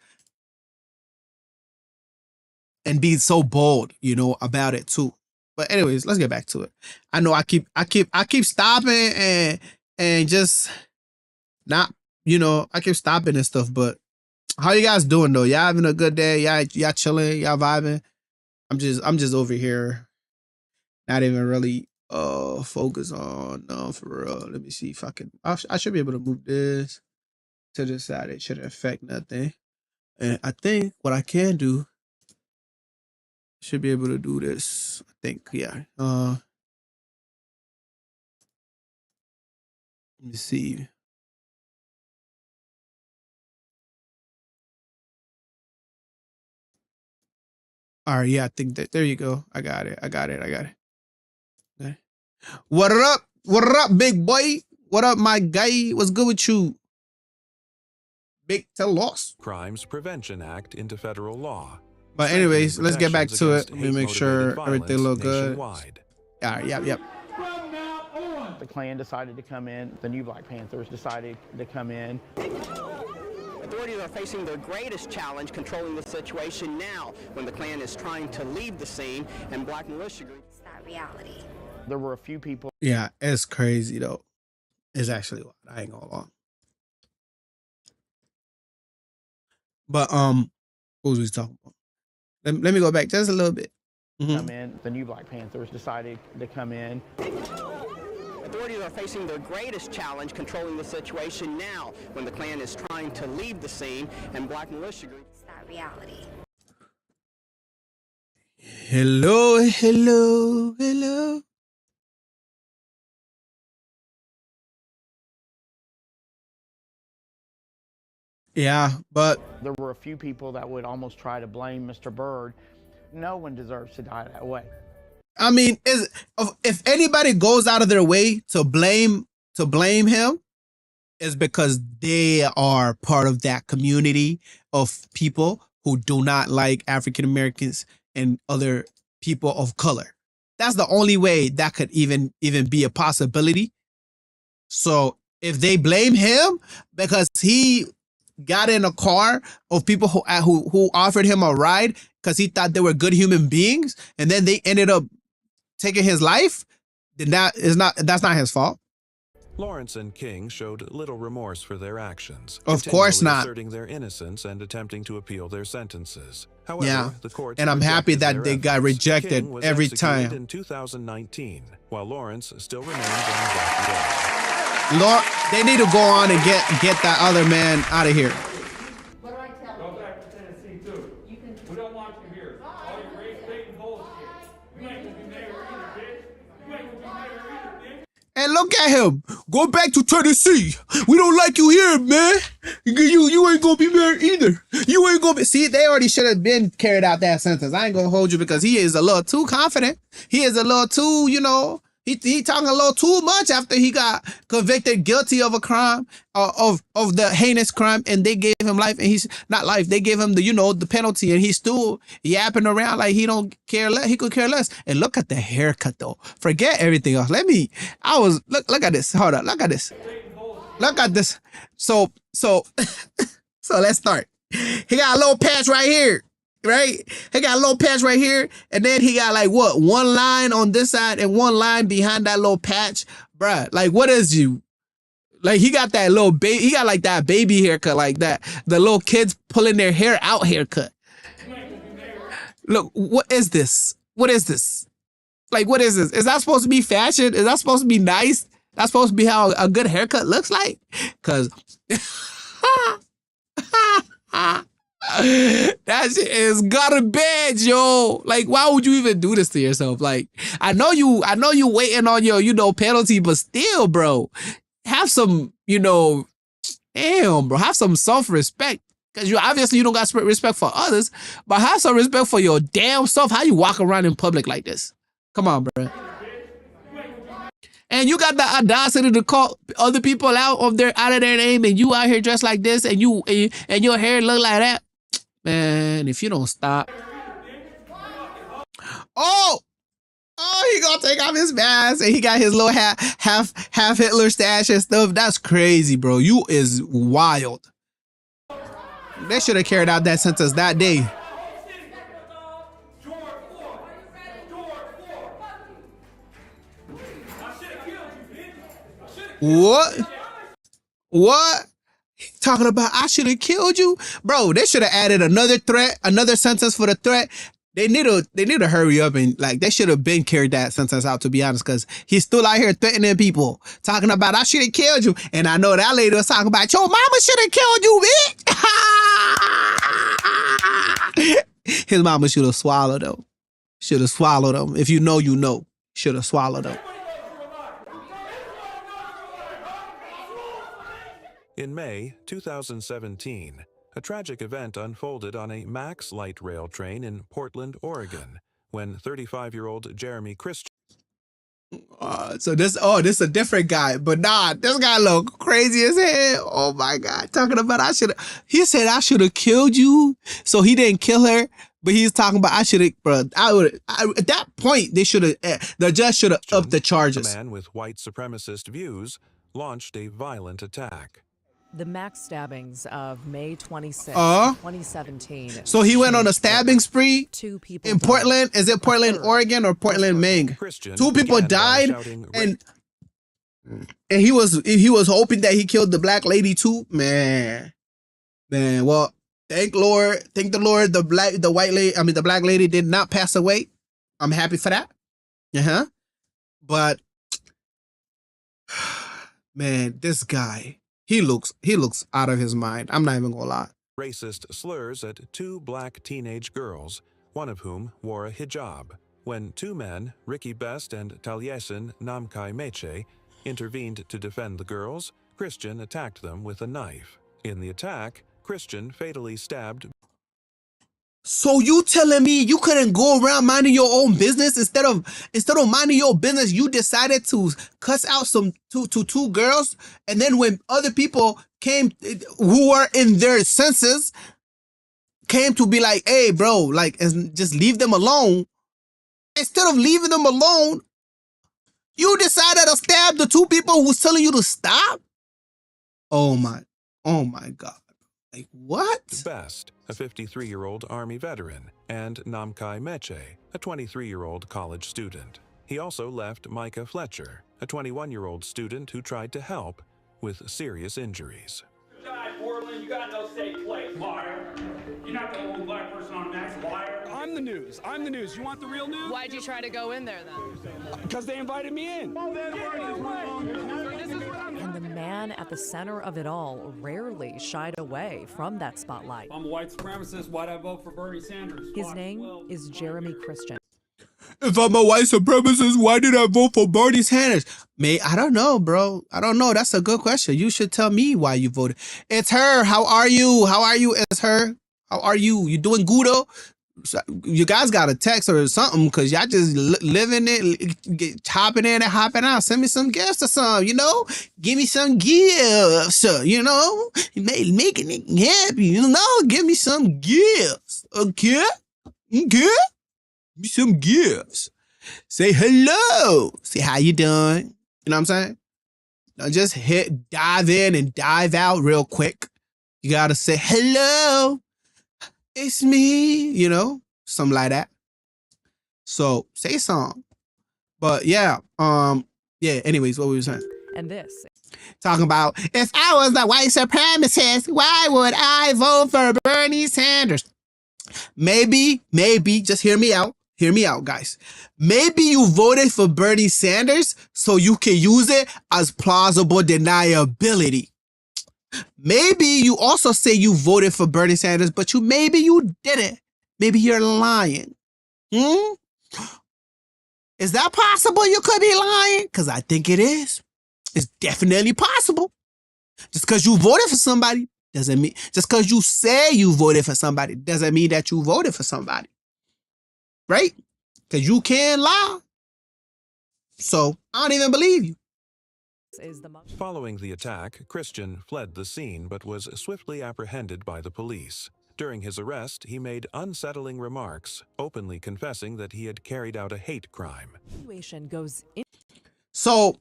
and be so bold, you know, about it too. But anyways, let's get back to it. I know I keep stopping and just not, you know, I keep stopping and stuff, but how you guys doing though? Y'all having a good day? Y'all chilling? Y'all vibing? I'm just over here, not even really focus on for real. Let me see if I should be able to move this to the side. It shouldn't affect nothing. And I think what I can do, should be able to do this. I think, yeah. Let me see. All right, yeah, I think that there you go. I got it. Okay. What up? What up, big boy? What up, my guy? What's good with you? Big loss. Crimes Prevention Act into federal law. But anyways, let's get back to it. Let me make sure everything look good. All right, yep. The Klan decided to come in. The new Black Panthers decided to come in. Authorities are facing their greatest challenge controlling the situation now when the Klan is trying to leave the scene and black militia groups. It's that reality. There were a few people. Yeah, it's crazy though. It's actually wild. I ain't gonna lie. But what was we talking about? Let me go back just a little bit. Come in. The new Black Panthers decided to come in. Authorities are facing their greatest challenge controlling the situation now when the Klan is trying to leave the scene and black militia groups. It's that reality. Hello. Yeah, but There were a few people that would almost try to blame Mr. Byrd. No one deserves to die that way. I mean, if anybody goes out of their way to blame him, is because they are part of that community of people who do not like African Americans and other people of color. That's the only way that could even be a possibility. So if they blame him because he got in a car of people who offered him a ride because he thought they were good human beings, and then they ended up taking his life, then that's not his fault. Lawrence and King showed little remorse for their actions. Of course not. Asserting their innocence and attempting to appeal their sentences. However, Yeah, the courts and I'm happy rejected that their they got efforts. rejected King was every executed time. in 2019, while Lawrence still remains on death row. Lord, they need to go on and get that other man out of here. What do I tell you? Go back to Tennessee too. We don't want you here. All your race-baiting bullshit. You ain't gonna be mayor either, bitch. You ain't gonna be mayor either, bitch. And look at him. Go back to Tennessee. We don't like you here, man. You ain't gonna be married either. You ain't gonna be. See, they already should have been carried out that sentence. I ain't gonna hold you because he is a little too confident. He is a little too, you know. He talking a little too much after he got convicted guilty of a crime, of the heinous crime, and they gave him life, and he's not life. They gave him the penalty, and he's still yapping around like he don't care less. He could care less. And look at the haircut though. Forget everything else. Look at this. Hold on. Look at this. Look at this. So let's start. He got a little patch right here. Right? He got a little patch right here, and then he got like what? One line on this side and one line behind that little patch. Bruh, like what is you? Like he got that little baby, he got like that baby haircut like that. The little kids pulling their hair out haircut. Look, what is this? What is this? Like what is this? Is that supposed to be fashion? Is that supposed to be nice? That's supposed to be how a good haircut looks like? Cause that shit is garbage, yo. Like, why would you even do this to yourself? Like, I know you waiting on your, penalty, but still, bro, have some, damn, bro, have some self-respect. Because you don't got respect for others, but have some respect for your damn self. How you walk around in public like this? Come on, bro. And you got the audacity to call other people out of their name, and you out here dressed like this, and your hair look like that. Man, if you don't stop. Oh, he gonna take off his mask, and he got his little half Hitler stash and stuff. That's crazy, bro. You is wild. They should have carried out that sentence that day. What? Talking about I should have killed you? Bro, they should have added another threat, another sentence for the threat. They need to hurry up and like they should have been carried that sentence out, to be honest, because he's still out here threatening people, talking about I should have killed you. And I know that lady was talking about your mama should have killed you, bitch. His mama should have swallowed him. Should have swallowed him. If you know, you know. Should have swallowed him. In May 2017, a tragic event unfolded on a Max light rail train in Portland, Oregon, when 35-year-old Jeremy Christian. So this is a different guy, but nah, this guy look crazy as hell. Oh my God, talking about he said I should have killed you, so he didn't kill her, but he's talking about I should have, bro. At that point they should have, the judge should have upped the charges. A man with white supremacist views launched a violent attack. The Max stabbings of May 26, 2017. So he went on a stabbing spree in Portland. Is it Portland, Oregon, or Portland, Maine? 2 people died, and he was hoping that he killed the black lady too. Man. Well, thank the Lord, the black lady did not pass away. I'm happy for that. But man, this guy. He looks out of his mind. I'm not even gonna lie. Racist slurs at 2 black teenage girls, one of whom wore a hijab. When 2 men, Ricky Best and Taliesin Namkai Meche, intervened to defend the girls, Christian attacked them with a knife. In the attack, Christian fatally stabbed. So you telling me you couldn't go around minding your own business instead of minding your business, you decided to cuss out two girls, and then when other people came who were in their senses came to be like, hey bro, like just leave them alone. Instead of leaving them alone, you decided to stab the 2 people who was telling you to stop? Oh my God. Like, what? Best, a 53-year-old Army veteran, and Namkai Meche, a 23-year-old college student. He also left Micah Fletcher, a 21-year-old student who tried to help, with serious injuries. Portland, you got no safe place, liar. You're not the only black person on Max, liar. I'm the news. You want the real news? Why'd you try to go in there then? Because they invited me in. And the man at the center of it all rarely shied away from that spotlight. I'm a white supremacist. Why'd I vote for Bernie Sanders? His name is Jeremy Christian. If I'm a white supremacist, why did I vote for Bernie Sanders? I don't know, bro. I don't know. That's a good question. You should tell me why you voted. It's her. How are you? It's her. How are you? You doing good? You guys got a text or something, because y'all just living it, hopping in and hopping out. Send me some gifts or something, Give me some gifts, Making it happy, Give me some gifts, okay? Give me some gifts. Say hello. Say how you doing. You know what I'm saying? Now just dive in and dive out real quick. You gotta say hello. It's me, something like that. So say something. But yeah, anyways, what we were saying. And this. Talking about, if I was the white supremacist, why would I vote for Bernie Sanders? Maybe, just hear me out, guys. Maybe you voted for Bernie Sanders so you can use it as plausible deniability. Maybe you also say you voted for Bernie Sanders, but maybe you didn't. Maybe you're lying. Is that possible? You could be lying? Because I think it is. It's definitely possible. Just because you voted for somebody doesn't mean, just because you say you voted for somebody doesn't mean that you voted for somebody. Right? Because you can lie. So I don't even believe you. Is the most Following the attack, Christian fled the scene but was swiftly apprehended by the police. During his arrest, he made unsettling remarks, openly confessing that he had carried out a hate crime. situation goes in. So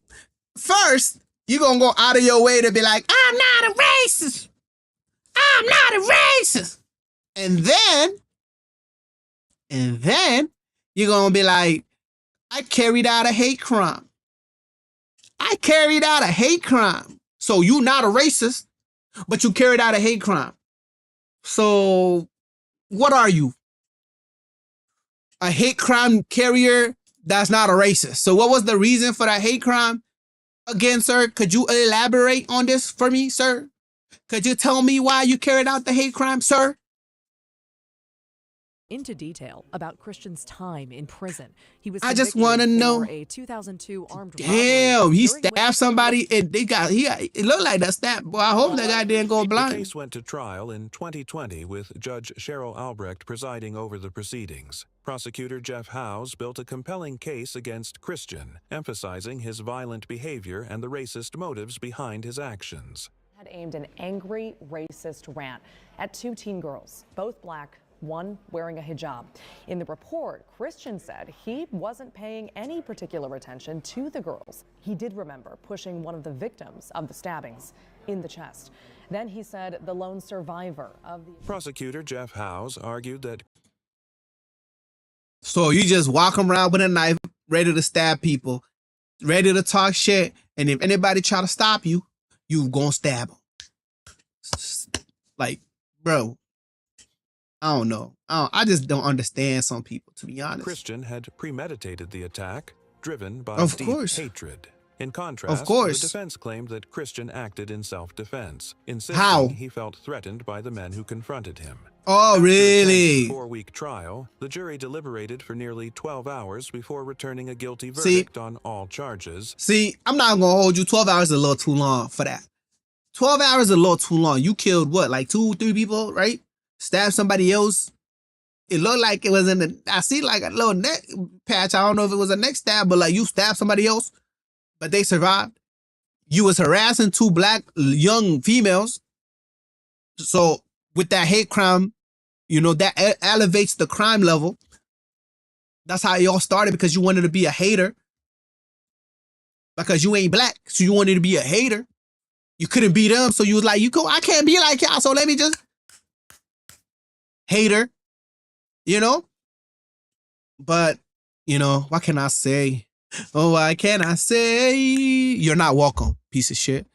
first, you're gonna go out of your way to be like, I'm not a racist. I'm not a racist. And then you're gonna be like, I carried out a hate crime. I carried out a hate crime. So you not a racist, but you carried out a hate crime. So what are you? A hate crime carrier that's not a racist. So what was the reason for that hate crime? Again, sir, could you elaborate on this for me, sir? Could you tell me why you carried out the hate crime, sir? Into detail about Christian's time in prison. He was I just convicted want to know. for a 2002 armed Damn, robbery, he during which stabbed somebody and it looked like that stab. Boy, I hope that guy didn't go The blind. case went to trial in 2020 with Judge Cheryl Albrecht presiding over the proceedings. Prosecutor Jeff Howes built a compelling case against Christian, emphasizing his violent behavior and the racist motives behind his actions. Had aimed an angry, racist rant at two teen girls, both black, one wearing a hijab. In the report, Christian said he wasn't paying any particular attention to the girls. He did remember pushing one of the victims of the stabbings in the chest. Then he said the lone survivor of the... Prosecutor Jeff Howes argued that So you just walk around with a knife, ready to stab people, ready to talk shit, and if anybody try to stop you, you gonna stab them. Like, bro, I don't know. I just don't understand some people, to be honest. Christian had premeditated the attack, driven by Of deep course. hatred. In contrast, Of course. the defense claimed that Christian acted in self-defense, insisting How? he felt threatened by the men who confronted him. Oh, After a really? tense 4-week trial, the jury deliberated for nearly 12 hours before returning a guilty See? verdict on all charges. See, I'm not gonna hold you. 12 hours is a little too long for that. 12 hours is a little too long. You killed what, like 2-3 people, right? Stabbed somebody else. It looked like it was in the, I see like a little neck patch. I don't know if it was a neck stab, but like you stabbed somebody else, but they survived. You was harassing 2 black young females. So with that hate crime, you know, that elevates the crime level. That's how it all started, because you wanted to be a hater. Because you ain't black, so you wanted to be a hater. You couldn't beat them, so you was like, I can't be like y'all, so let me just hater, you know? But, you know, what can I say? Oh, what can I say? You're not welcome, piece of shit.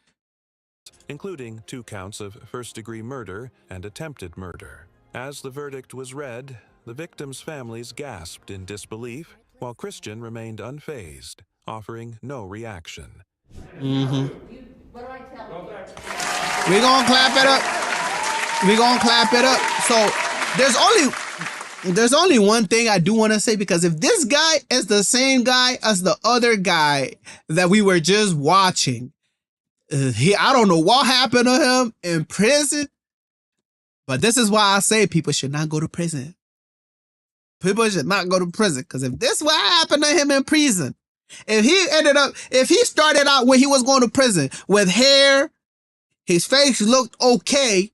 Including 2 counts of first-degree murder and attempted murder. As the verdict was read, the victims' families gasped in disbelief, while Christian remained unfazed, offering no reaction. Mm-hmm. We're gonna clap it up. We're gonna clap it up. So there's only one thing I do want to say, because if this guy is the same guy as the other guy that we were just watching, I don't know what happened to him in prison, but this is why I say people should not go to prison. People should not go to prison, because if this is what happened to him in prison, if he started out when he was going to prison with hair, his face looked okay,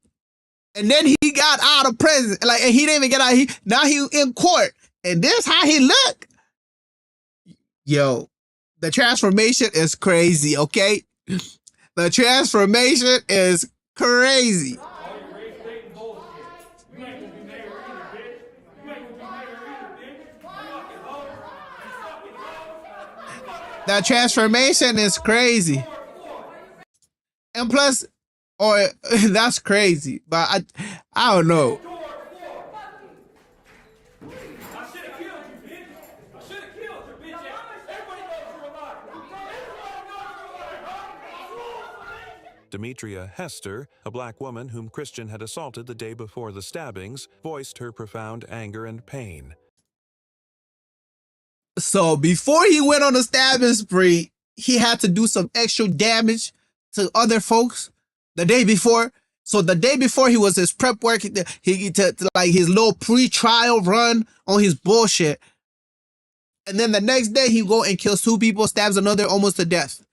and then he got out of prison, and he didn't even get out. Now he in court, and this how he look. Yo, the transformation is crazy, okay? The transformation is crazy. The transformation is crazy. And plus, that's crazy, but I don't know. Demetria Hester, a black woman whom Christian had assaulted the day before the stabbings, voiced her profound anger and pain. So before he went on a stabbing spree, he had to do some extra damage to other folks the day before. So the day before he was his prep work, like his little pre-trial run on his bullshit. And then the next day he go and kills 2 people, stabs another almost to death.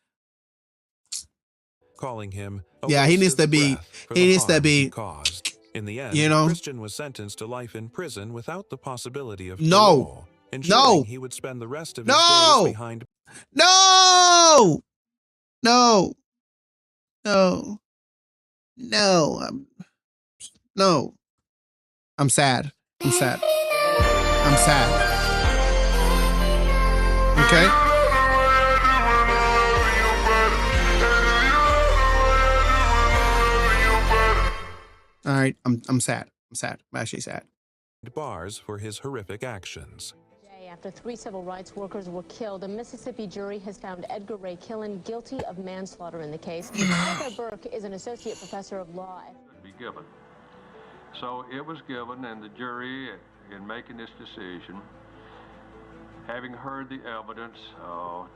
calling him a Yeah, he needs waste of to be. breath for He the needs to harm he be. caused. In the end, You know. Christian was sentenced to life in prison without the possibility of No. parole, ensuring No. he would spend the rest of his No. days behind. No. No. No. No. No. I'm sad. I'm sad. I'm sad. Okay. All right. I'm sad. I'm sad. I'm actually sad. Bars for his horrific actions. After 3 civil rights workers were killed, a Mississippi jury has found Edgar Ray Killen guilty of manslaughter in the case. Arthur Burke is an associate professor of law. Be given. So it was given, and the jury, in making this decision, having heard the evidence,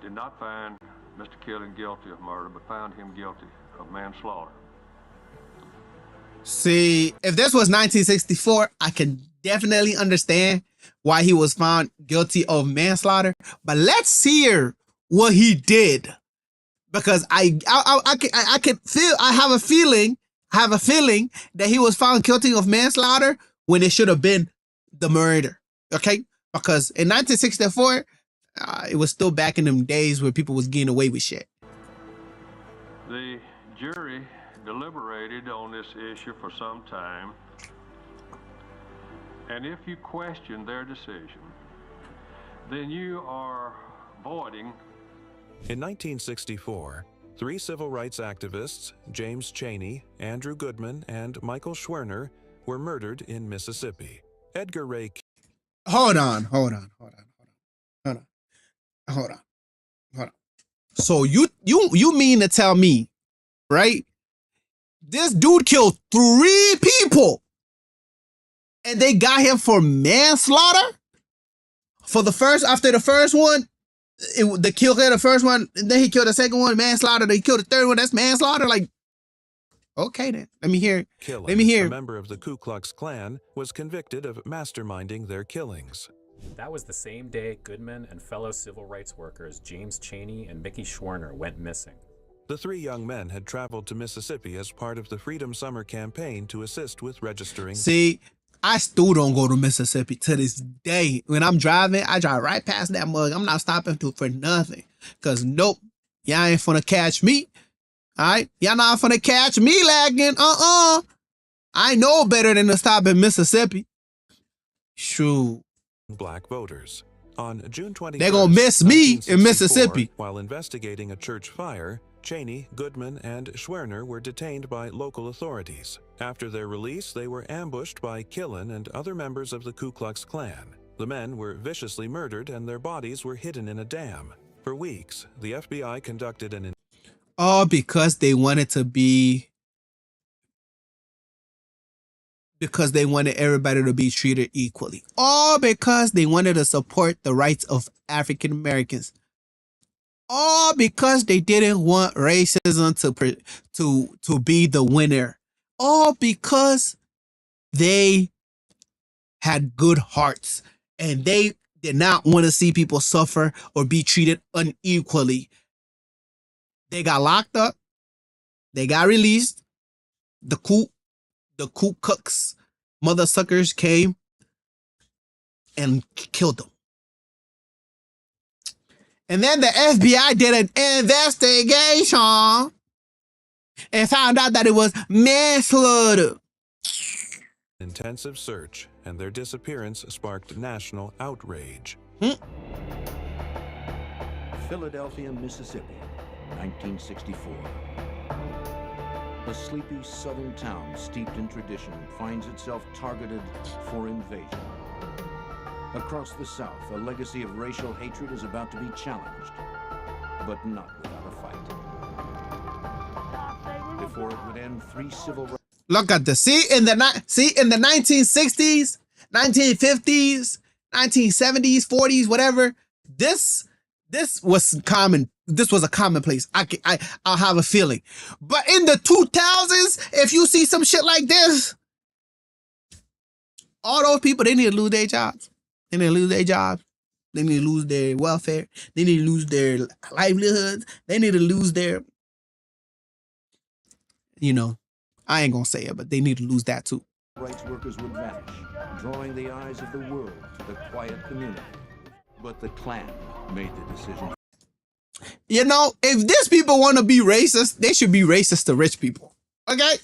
did not find Mr. Killen guilty of murder, but found him guilty of manslaughter. See, if this was 1964, I can definitely understand why he was found guilty of manslaughter. But let's hear what he did, because I can feel. I have a feeling that he was found guilty of manslaughter when it should have been the murder. Okay, because in 1964, it was still back in them days where people was getting away with shit. The jury deliberated on this issue for some time, and if you question their decision, then you are voiding. In 1964, 3 civil rights activists, James Chaney, Andrew Goodman, and Michael Schwerner, were murdered in Mississippi. Edgar Ray. Hold on. So you mean to tell me, right? This dude killed 3 people, and they got him for manslaughter? After the first one, the kill killed the first one, and then he killed the second one, manslaughter. Then he killed the third one, that's manslaughter. Like, okay then, let me hear. Killen, a member of the Ku Klux Klan, was convicted of masterminding their killings. That was the same day Goodman and fellow civil rights workers James Chaney and Mickey Schwerner went missing. The 3 young men had traveled to Mississippi as part of the Freedom Summer campaign to assist with registering. See, I still don't go to Mississippi to this day. When I'm driving, I drive right past that mug. I'm not stopping for nothing. Because nope, y'all ain't finna catch me. All right? Y'all not finna catch me lagging. I know better than to stop in Mississippi. Shoot. Black voters. On June 20th, they're gonna miss me in Mississippi. While investigating a church fire, Chaney, Goodman, and Schwerner were detained by local authorities. After their release, they were ambushed by Killen and other members of the Ku Klux Klan. The men were viciously murdered and their bodies were hidden in a dam. For weeks, the FBI conducted an all because they wanted everybody to be treated equally. All because they wanted to support the rights of African Americans. All because they didn't want racism to be the winner. All because they had good hearts and they did not want to see people suffer or be treated unequally. They got locked up. They got released. The Ku Klux mother suckers came and killed them. And then the FBI did an investigation and found out that it was manslaughter. Intensive search, and their disappearance sparked national outrage. Philadelphia, Mississippi, 1964. A sleepy southern town steeped in tradition finds itself targeted for invasion. Across the South, a legacy of racial hatred is about to be challenged, but not without a fight. Before it would end, 3 civil rights. Look at this. See in the 1960s, 1950s, 1970s, 40s, whatever. This was common. This was a commonplace. I'll have a feeling. But in the 2000s, if you see some shit like this, all those people, they need to lose their jobs. They need to lose their jobs. They need to lose their welfare. They need to lose their livelihoods. They need to lose their You know, I ain't gonna say it, but they need to lose that too. Rights workers would vanish, drawing the eyes of the world to the quiet community. But the Klan made the decision. You know, if these people want to be racist, they should be racist to rich people. Okay?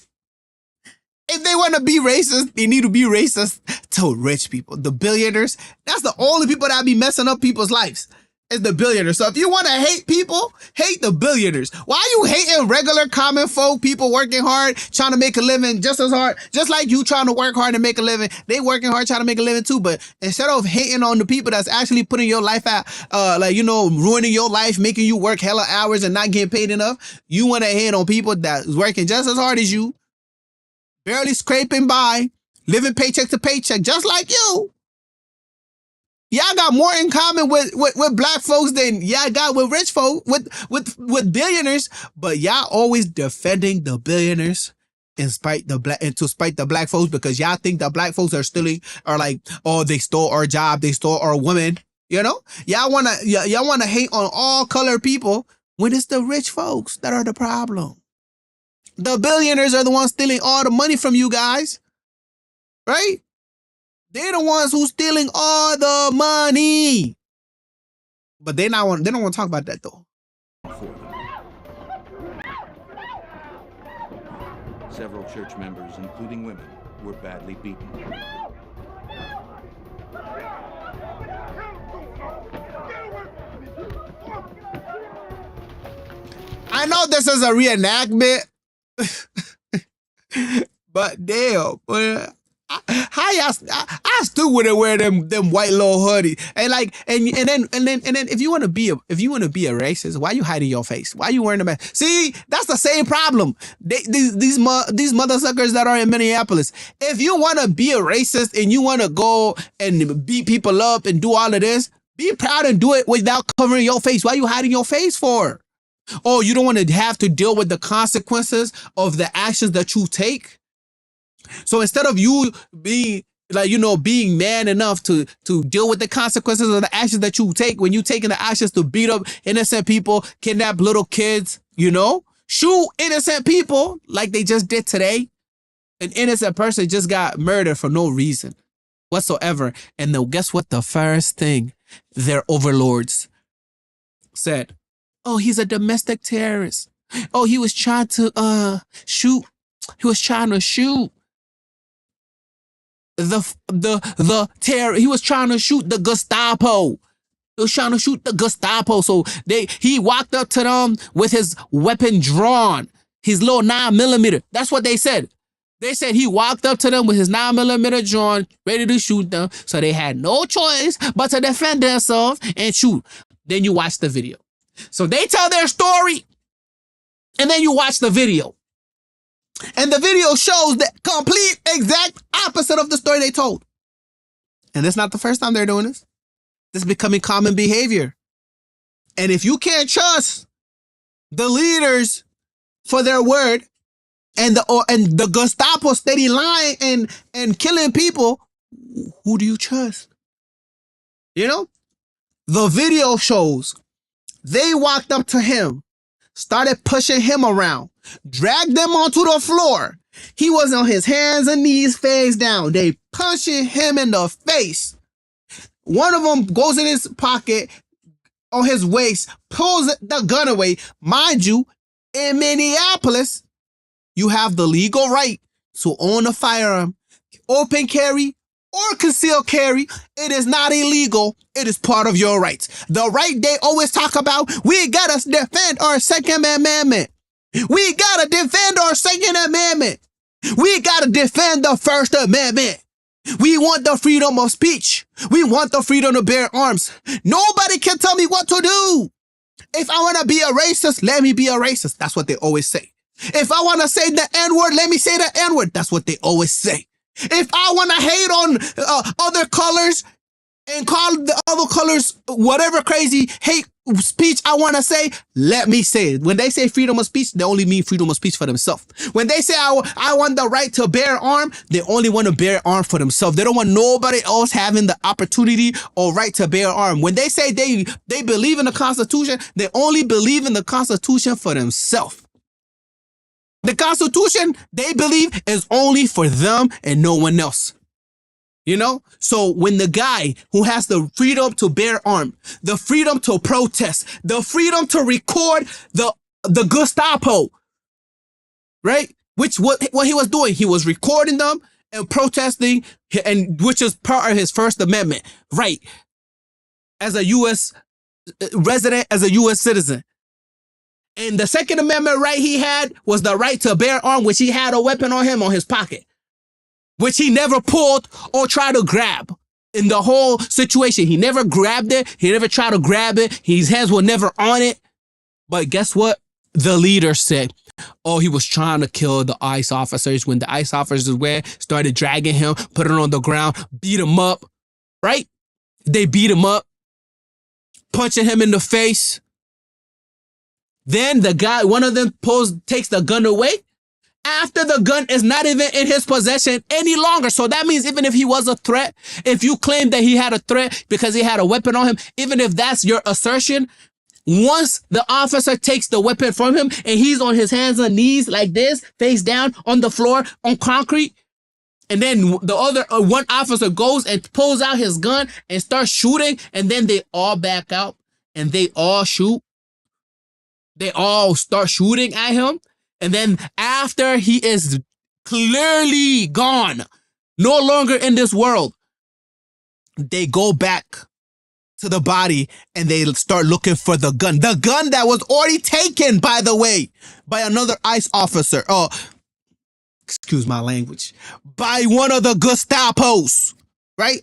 If they want to be racist, they need to be racist to rich people. The billionaires, that's the only people that be messing up people's lives. Is the billionaires. So if you want to hate people, hate the billionaires. Why are you hating regular common folk, people working hard, trying to make a living just as hard, just like you trying to work hard and make a living? They working hard trying to make a living too. But instead of hating on the people that's actually putting your life out, like, you know, ruining your life, making you work hella hours and not getting paid enough, you want to hate on people that's working just as hard as you, barely scraping by, living paycheck to paycheck, just like you. Y'all got more in common with black folks than y'all got with rich folk, with billionaires, but y'all always defending the billionaires to spite the black folks, because y'all think the black folks are stealing, or like, oh, they stole our job, they stole our women. You know, y'all wanna hate on all colored people when it's the rich folks that are the problem. The billionaires are the ones stealing all the money from you guys, right? They're the ones who's stealing all the money. But they don't want to talk about that though. Several church members, including women, were badly beaten. I know this is a reenactment, but damn, how y'all? I still wouldn't wear them white little hoodies. And like, and then if you want to be a racist, why you hiding your face? Why you wearing the mask? See, that's the same problem. These mother suckers that are in Minneapolis. If you want to be a racist and you want to go and beat people up and do all of this, be proud and do it without covering your face. Why you hiding your face for? Oh, you don't want to have to deal with the consequences of the actions that you take? So instead of you being like, you know, being man enough to deal with the consequences of the actions that you take, when you taking the actions to beat up innocent people, kidnap little kids, you know, shoot innocent people like they just did today. An innocent person just got murdered for no reason whatsoever. And then guess what? The first thing their overlords said, oh, he's a domestic terrorist. Oh, he was trying to shoot. He was trying to shoot the terror. He was trying to shoot the Gestapo. He was trying to shoot the Gestapo. So he walked up to them with his weapon drawn, his little 9mm. That's what they said. They said he walked up to them with his 9mm drawn, ready to shoot them. So they had no choice but to defend themselves and shoot. Then you watch the video. So they tell their story, and then you watch the video. And the video shows the complete exact opposite of the story they told. And it's not the first time they're doing this. This is becoming common behavior. And if you can't trust the leaders for their word, and the Gestapo steady lying and killing people, who do you trust? You know? The video shows they walked up to him, started pushing him around, dragged them onto the floor. He was on his hands and knees, face down. They punching him in the face. One of them goes in his pocket on his waist, pulls the gun away. Mind you, in Minneapolis, you have the legal right to own a firearm, open carry, or concealed carry. It is not illegal. It is part of your rights. The right they always talk about, we gotta defend our Second Amendment. We gotta defend our Second Amendment. We gotta defend the First Amendment. We want the freedom of speech. We want the freedom to bear arms. Nobody can tell me what to do. If I want to be a racist, let me be a racist. That's what they always say. If I want to say the N-word, let me say the N-word. That's what they always say. If I want to hate on other colors and call the other colors whatever crazy hate speech I want to say, let me say it. When they say freedom of speech, they only mean freedom of speech for themselves. When they say I want the right to bear arm, they only want to bear arm for themselves. They don't want nobody else having the opportunity or right to bear arm. When they say they believe in the Constitution, they only believe in the Constitution for themselves. The Constitution, they believe, is only for them and no one else. You know? So when the guy who has the freedom to bear arms, the freedom to protest, the freedom to record the Gestapo, right? Which what he was doing, he was recording them and protesting, and which is part of his First Amendment, right? As a U.S. resident, as a U.S. citizen. And the Second Amendment right he had was the right to bear arms, which he had a weapon on him on his pocket, which he never pulled or tried to grab. In the whole situation, he never grabbed it. He never tried to grab it. His hands were never on it. But guess what? The leader said, oh, he was trying to kill the ICE officers. When the ICE officers started dragging him, put him on the ground, beat him up, right? They beat him up, punching him in the face. Then the guy, one of them takes the gun away after the gun is not even in his possession any longer. So that means even if he was a threat, if you claim that he had a threat because he had a weapon on him, even if that's your assertion, once the officer takes the weapon from him and he's on his hands and knees like this, face down on the floor on concrete, and then the other one officer goes and pulls out his gun and starts shooting, and then they all back out and they all shoot. They all start shooting at him. And then after he is clearly gone, no longer in this world, they go back to the body and they start looking for the gun. The gun that was already taken, by the way, by another ICE officer. Oh, excuse my language. By one of the Gestapos, right?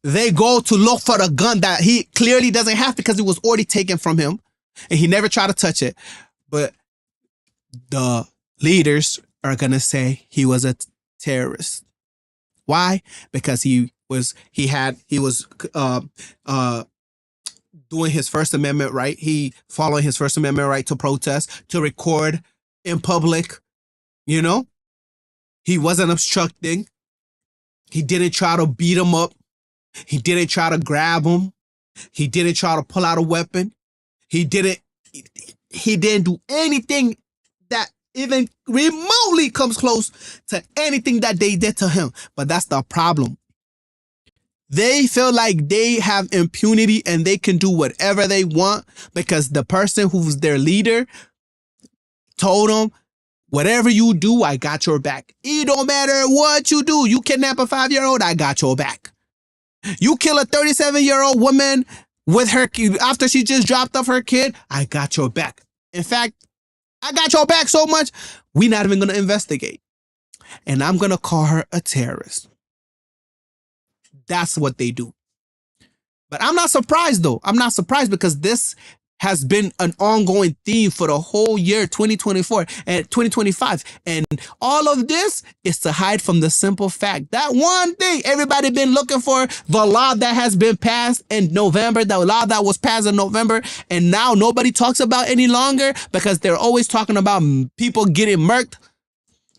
They go to look for the gun that he clearly doesn't have because it was already taken from him and he never tried to touch it. But the leaders are going to say he was a terrorist. Why? Because he was doing his First Amendment right. He following his First Amendment right to protest, to record in public. You know, he wasn't obstructing. He didn't try to beat him up. He didn't try to grab him. He didn't try to pull out a weapon. He didn't do anything that even remotely comes close to anything that they did to him. But that's the problem. They feel like they have impunity and they can do whatever they want because the person who's their leader told them, whatever you do, I got your back. It don't matter what you do. You kidnap a 5-year-old, I got your back. You kill a 37-year-old woman with her after she just dropped off her kid, I got your back. In fact, I got your back so much, we're not even going to investigate. And I'm going to call her a terrorist. That's what they do. But I'm not surprised, though. I'm not surprised because this has been an ongoing theme for the whole year 2024 and 2025. And all of this is to hide from the simple fact that one thing everybody been looking for, the law that has been passed in November, the law that was passed in November, and now nobody talks about any longer because they're always talking about people getting murked,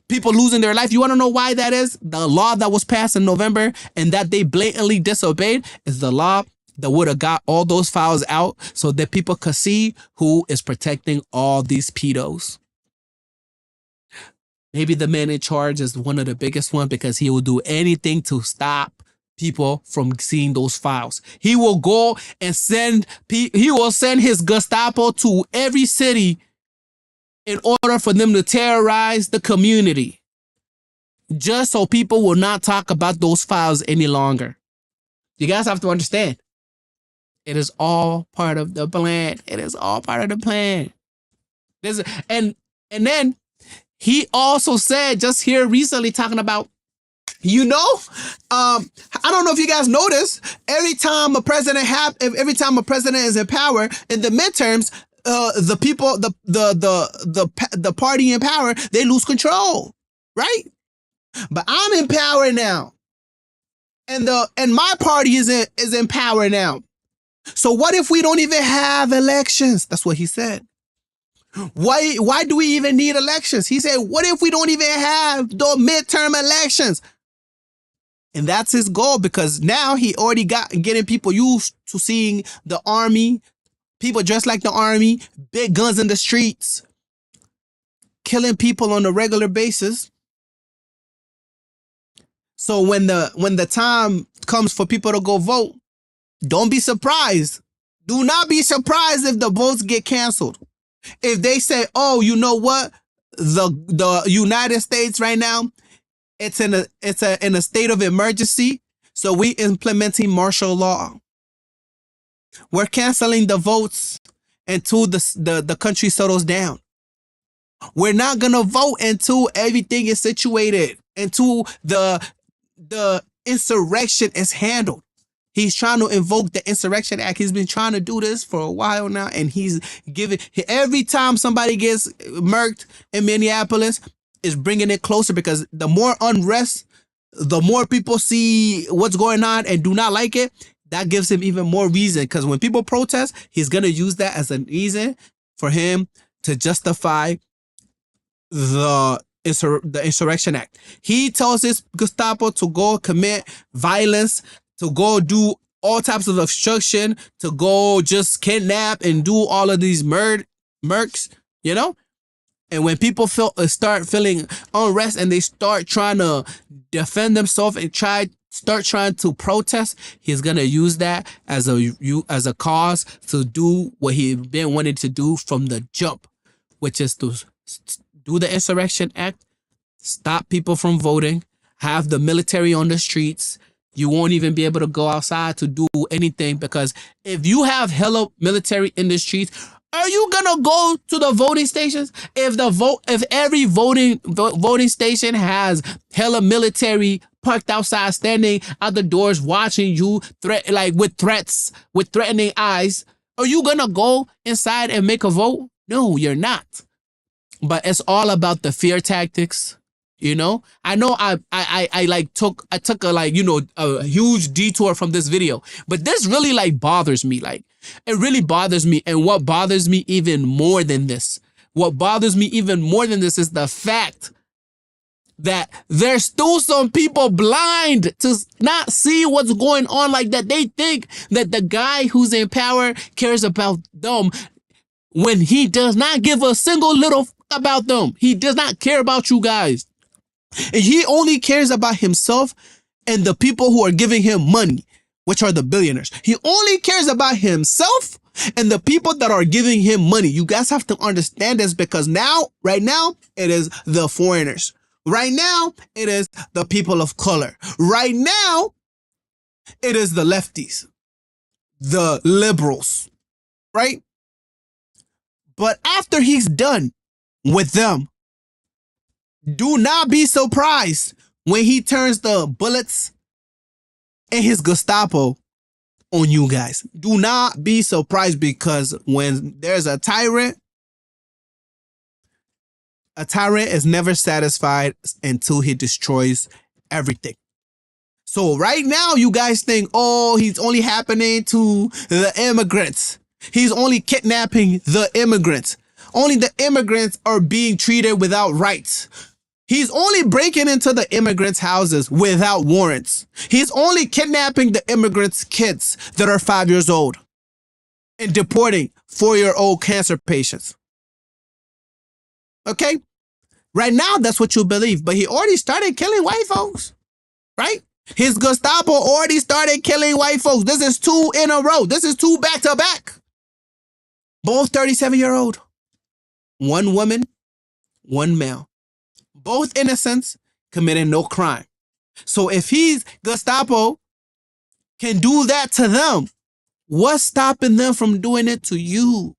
people losing their life. You want to know why that is? The law that was passed in November and that they blatantly disobeyed is the law that would have got all those files out so that people could see who is protecting all these pedos. Maybe the man in charge is one of the biggest ones because he will do anything to stop people from seeing those files. He will go and send his Gestapo to every city in order for them to terrorize the community, just so people will not talk about those files any longer. You guys have to understand. It is all part of the plan. It is all part of the plan. And then he also said just here recently talking about, I don't know if you guys notice, every time a president is in power in the midterms, the people, the party in power, they lose control, right? But I'm in power now, and my party is in power now. So what if we don't even have elections? That's what he said. Why do we even need elections? He said, what if we don't even have the midterm elections? And that's his goal because now he already getting people used to seeing the army, People dressed like the army, big guns in the streets, killing people on a regular basis. So when the time comes for people to go vote, don't be surprised. Do not be surprised if the votes get canceled. If they say, oh, you know what? The United States right now, it's in a state of emergency. So we implementing martial law. We're canceling the votes until the country settles down. We're not gonna vote until everything is situated, until the insurrection is handled. He's trying to invoke the Insurrection Act. He's been trying to do this for a while now, and he's giving every time somebody gets murked in Minneapolis is bringing it closer, because the more unrest, the more people see what's going on and do not like it. That gives him even more reason, because when people protest, he's gonna use that as a reason for him to justify the Insurrection Act. He tells his Gestapo to go commit violence, to go do all types of obstruction, to go just kidnap and do all of these murks, you know? And when people start feeling unrest and they start trying to defend themselves and start trying to protest, he's gonna use that as a cause to do what he's been wanting to do from the jump, which is to do the Insurrection Act, stop people from voting, have the military on the streets. You won't even be able to go outside to do anything, because if you have hella military in the streets, are you gonna go to the voting stations? If every voting station has hella military parked outside, standing at the doors, watching you, with threatening eyes, are you gonna go inside and make a vote? No, you're not. But it's all about the fear tactics. You know, I know I took a huge detour from this video, but this really bothers me. It really bothers me. And what bothers me even more than this, is the fact that there's still some people blind to not see what's going on like that. They think that the guy who's in power cares about them when he does not give a single little about them. He does not care about you guys. And he only cares about himself and the people who are giving him money, which are the billionaires. He only cares about himself and the people that are giving him money. You guys have to understand this, because right now, it is the foreigners. Right now, it is the people of color. Right now, it is the lefties, the liberals, right? But after he's done with them, do not be surprised when he turns the bullets and his Gestapo on you guys. Do not be surprised, because when there's a tyrant is never satisfied until he destroys everything. So right now, you guys think, oh, he's only happening to the immigrants. He's only kidnapping the immigrants. Only the immigrants are being treated without rights. He's only breaking into the immigrants' houses without warrants. He's only kidnapping the immigrants' kids that are 5 years old and deporting 4-year-old cancer patients. Okay? Right now, that's what you believe. But he already started killing white folks, right? His Gestapo already started killing white folks. This is 2 in a row. This is 2 back to back. Both 37-year-old. 1 woman, 1 male. Both innocents committing no crime. So if he's Gestapo can do that to them, what's stopping them from doing it to you?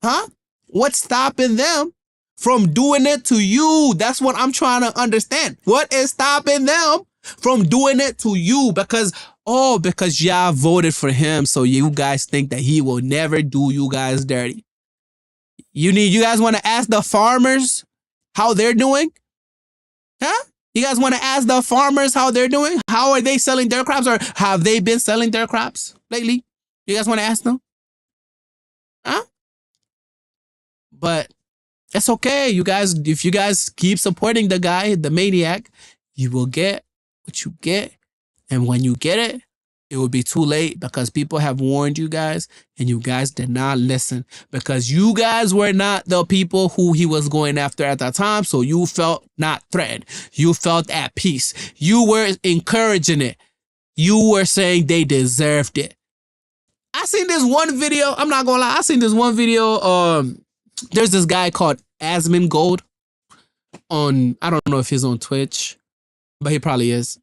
Huh? What's stopping them from doing it to you? That's what I'm trying to understand. What is stopping them from doing it to you? Because y'all voted for him, so you guys think that he will never do you guys dirty. You guys want to ask the farmers how they're doing? Huh? You guys want to ask the farmers how they're doing? How are they selling their crops, or have they been selling their crops lately? You guys want to ask them? Huh? But it's okay, you guys. If you guys keep supporting the guy, the maniac, you will get what you get. And when you get it, it would be too late because people have warned you guys and you guys did not listen because you guys were not the people who he was going after at that time. So you felt not threatened. You felt at peace. You were encouraging it. You were saying they deserved it. I seen this one video. I'm not gonna lie. I seen this one video. There's this guy called Asmin Gold on, I don't know if he's on Twitch, but he probably is.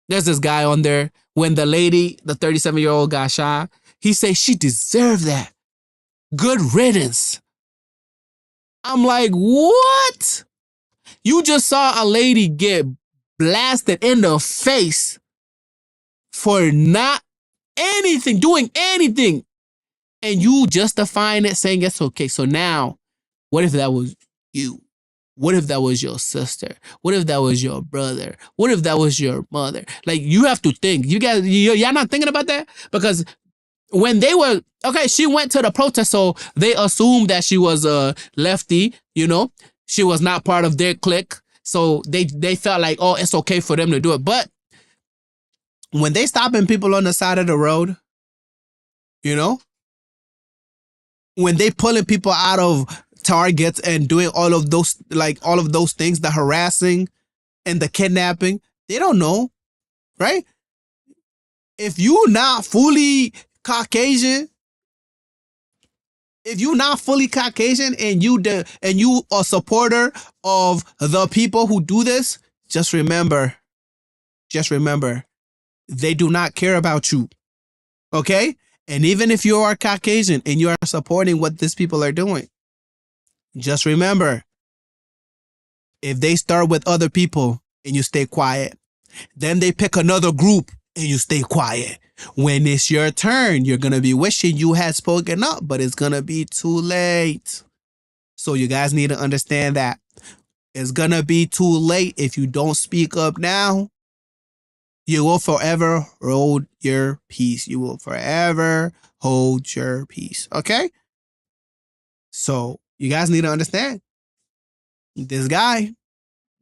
There's this guy on there. When the lady, the 37-year-old got shot, he said she deserved that. Good riddance. I'm like, what? You just saw a lady get blasted in the face for not doing anything. And you justifying it, saying it's okay. So now, what if that was you? What if that was your sister? What if that was your brother? What if that was your mother? Like, you have to think. You guys, y'all not thinking about that? Because when they were, okay, she went to the protest, so they assumed that she was a lefty, you know? She was not part of their clique. So they felt like, oh, it's okay for them to do it. But when they stopping people on the side of the road, you know? When they pulling people out of targets and doing all of those things, the harassing and the kidnapping, they don't know, right? If you're not fully Caucasian, and you a supporter of the people who do this, just remember, they do not care about you. Okay? And even if you are Caucasian and you are supporting what these people are doing, just remember, if they start with other people and you stay quiet, then they pick another group and you stay quiet. When it's your turn, you're going to be wishing you had spoken up, but it's going to be too late. So you guys need to understand that. It's going to be too late if you don't speak up now. You will forever hold your peace. You will forever hold your peace. Okay? So you guys need to understand. This guy,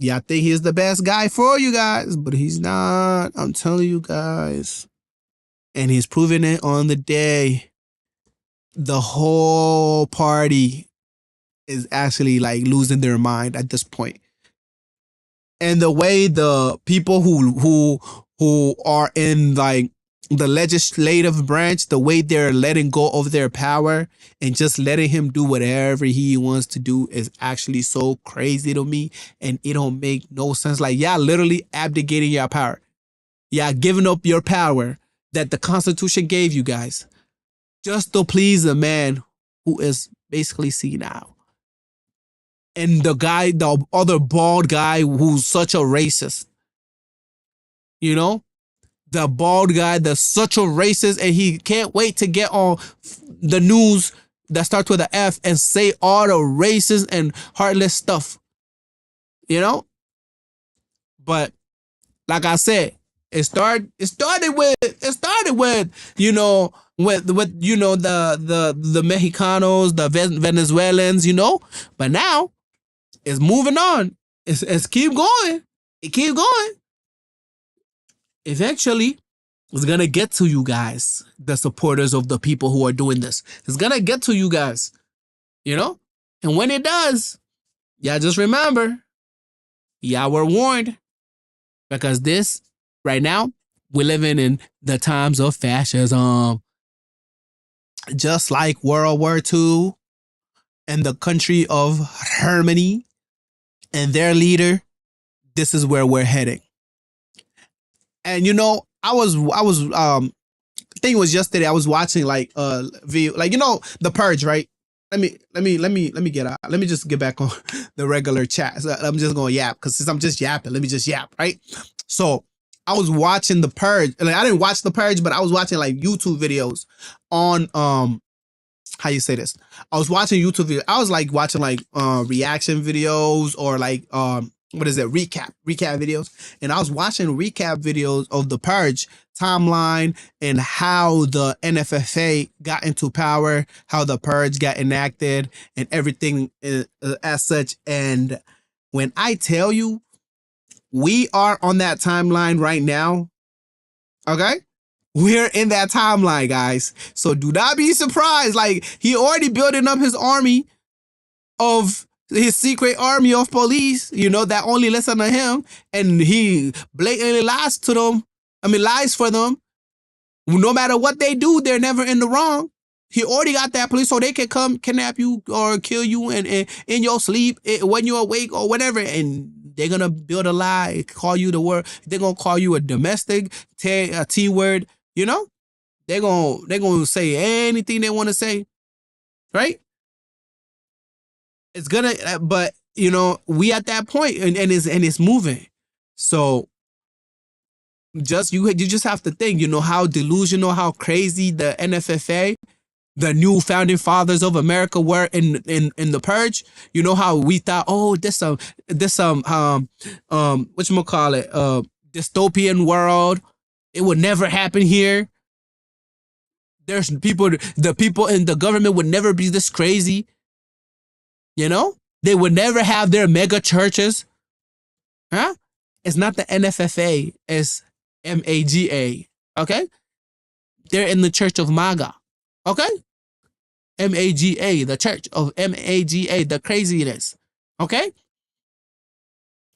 I think he's the best guy for you guys, but he's not. I'm telling you guys. And he's proving it on the day. The whole party is actually like losing their mind at this point. And the way the people who are in like the legislative branch, the way they're letting go of their power and just letting him do whatever he wants to do is actually so crazy to me. And it don't make no sense. Like, y'all literally abdicating your power. Y'all giving up your power that the Constitution gave you guys just to please a man who is basically senile. And the other bald guy who's such a racist. You know? The bald guy that's such a racist, and he can't wait to get on the news that starts with an F and say all the racist and heartless stuff. You know? But like I said, it started with you know, with you know, the Mexicanos, the Venezuelans, you know. But now it's moving on. It's keep going. It keep going. Eventually, it's going to get to you guys, the supporters of the people who are doing this. It's going to get to you guys, you know? And when it does, y'all just remember, y'all were warned. Because this, right now, we're living in the times of fascism. Just like World War II and the country of Germany and their leader, this is where we're heading. And you know, I think it was yesterday, I was watching like video, like, you know, The Purge, right? Let me get out. Let me just get back on the regular chat. So I'm just going to yap, because since I'm just yapping, let me just yap, right? So I was watching The Purge. Like, I didn't watch The Purge, but I was watching like YouTube videos on how you say this? I was watching YouTube videos. I was like watching like reaction videos or like recap videos. And I was watching recap videos of The Purge timeline and how the NFFA got into power, how The Purge got enacted and everything as such. And when I tell you, we are on that timeline right now, okay? We're in that timeline, guys. So do not be surprised. Like, he already building up his army of his secret army of police, that only listen to him, and he blatantly lies to them. Lies for them. No matter what they do, they're never in the wrong. He already got that police so they can come kidnap you or kill you and in your sleep when you're awake or whatever. And they're going to build a lie, call you the word. They're going to call you a domestic, a T word, They're going to say anything they want to say, right? It's going to, but, we at that point and it's moving. So just you just have to think, how delusional, how crazy the NFFA, the new founding fathers of America were in the purge. How we thought, whatchamacallit, dystopian world. It would never happen here. There's the people in the government would never be this crazy. They would never have their mega churches. Huh? It's not the NFFA, it's MAGA. Okay? They're in the church of MAGA. Okay? MAGA, the church of MAGA, the craziness. Okay?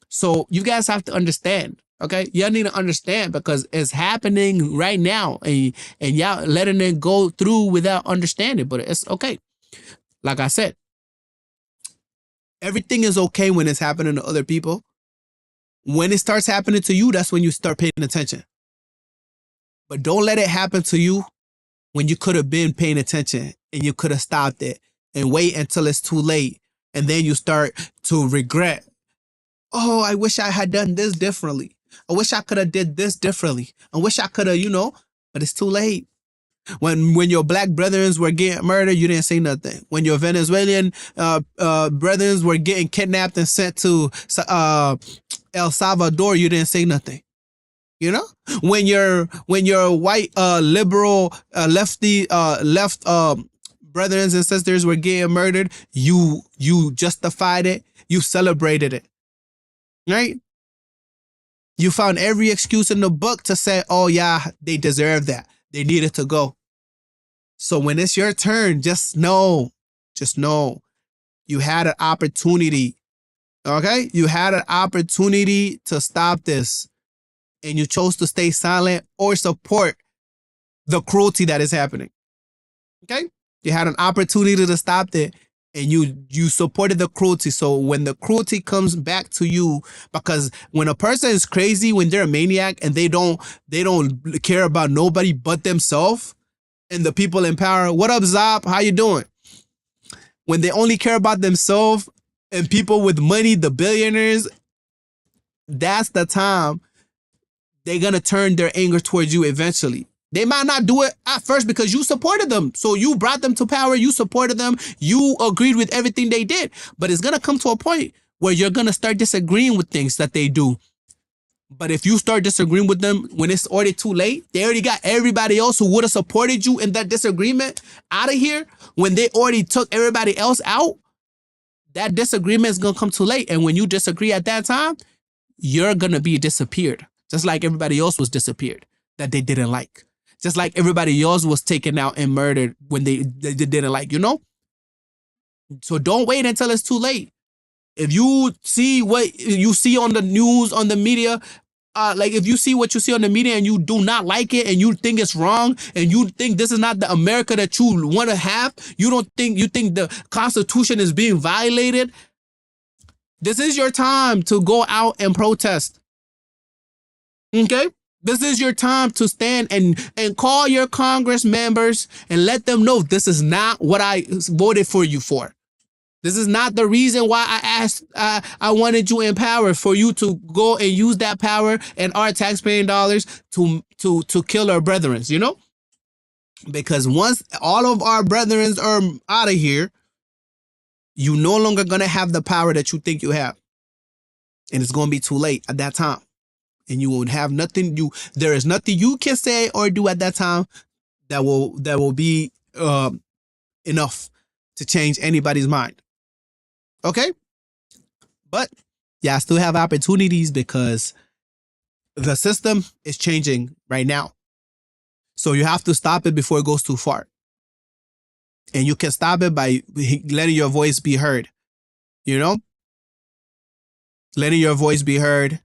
So you guys have to understand. Okay? Y'all need to understand because it's happening right now and y'all letting it go through without understanding, but it's okay. Like I said, everything is okay when it's happening to other people. When it starts happening to you, that's when you start paying attention. But don't let it happen to you when you could have been paying attention and you could have stopped it and wait until it's too late. And then you start to regret. Oh, I wish I had done this differently. I wish I could have did this differently. I wish I could have, but it's too late. When your black brethren were getting murdered, you didn't say nothing. When your Venezuelan brethren were getting kidnapped and sent to El Salvador, you didn't say nothing. When your white liberal lefty left brothers and sisters were getting murdered, you justified it, you celebrated it, right? You found every excuse in the book to say, oh yeah, they deserve that. They needed to go. So when it's your turn, just know you had an opportunity. Okay? You had an opportunity to stop this and you chose to stay silent or support the cruelty that is happening. Okay? You had an opportunity to stop it and you supported the cruelty. So when the cruelty comes back to you, because when a person is crazy, when they're a maniac and they don't care about nobody but themselves and the people in power. What up, Zop? How you doing? When they only care about themselves and people with money, the billionaires, that's the time they're going to turn their anger towards you eventually. They might not do it at first because you supported them. So you brought them to power. You supported them. You agreed with everything they did. But it's going to come to a point where you're going to start disagreeing with things that they do. But if you start disagreeing with them when it's already too late, they already got everybody else who would have supported you in that disagreement out of here. When they already took everybody else out, that disagreement is going to come too late. And when you disagree at that time, you're going to be disappeared. Just like everybody else was disappeared that they didn't like. Just like everybody else was taken out and murdered when they didn't like, So don't wait until it's too late. If you see what you see on the news, on the media, if you see what you see on the media and you do not like it and you think it's wrong and you think this is not the America that you want to have, you think the Constitution is being violated, this is your time to go out and protest. Okay? This is your time to stand and call your Congress members and let them know this is not what I voted for you for. This is not the reason why I wanted you in power, for you to go and use that power and our taxpaying dollars to kill our brethren, Because once all of our brethren are out of here, you no longer going to have the power that you think you have. And it's going to be too late at that time. And you will have nothing. There is nothing you can say or do at that time that will be enough to change anybody's mind. Okay? But yeah, I still have opportunities because the system is changing right now. So you have to stop it before it goes too far. And you can stop it by letting your voice be heard. You know? Letting your voice be heard.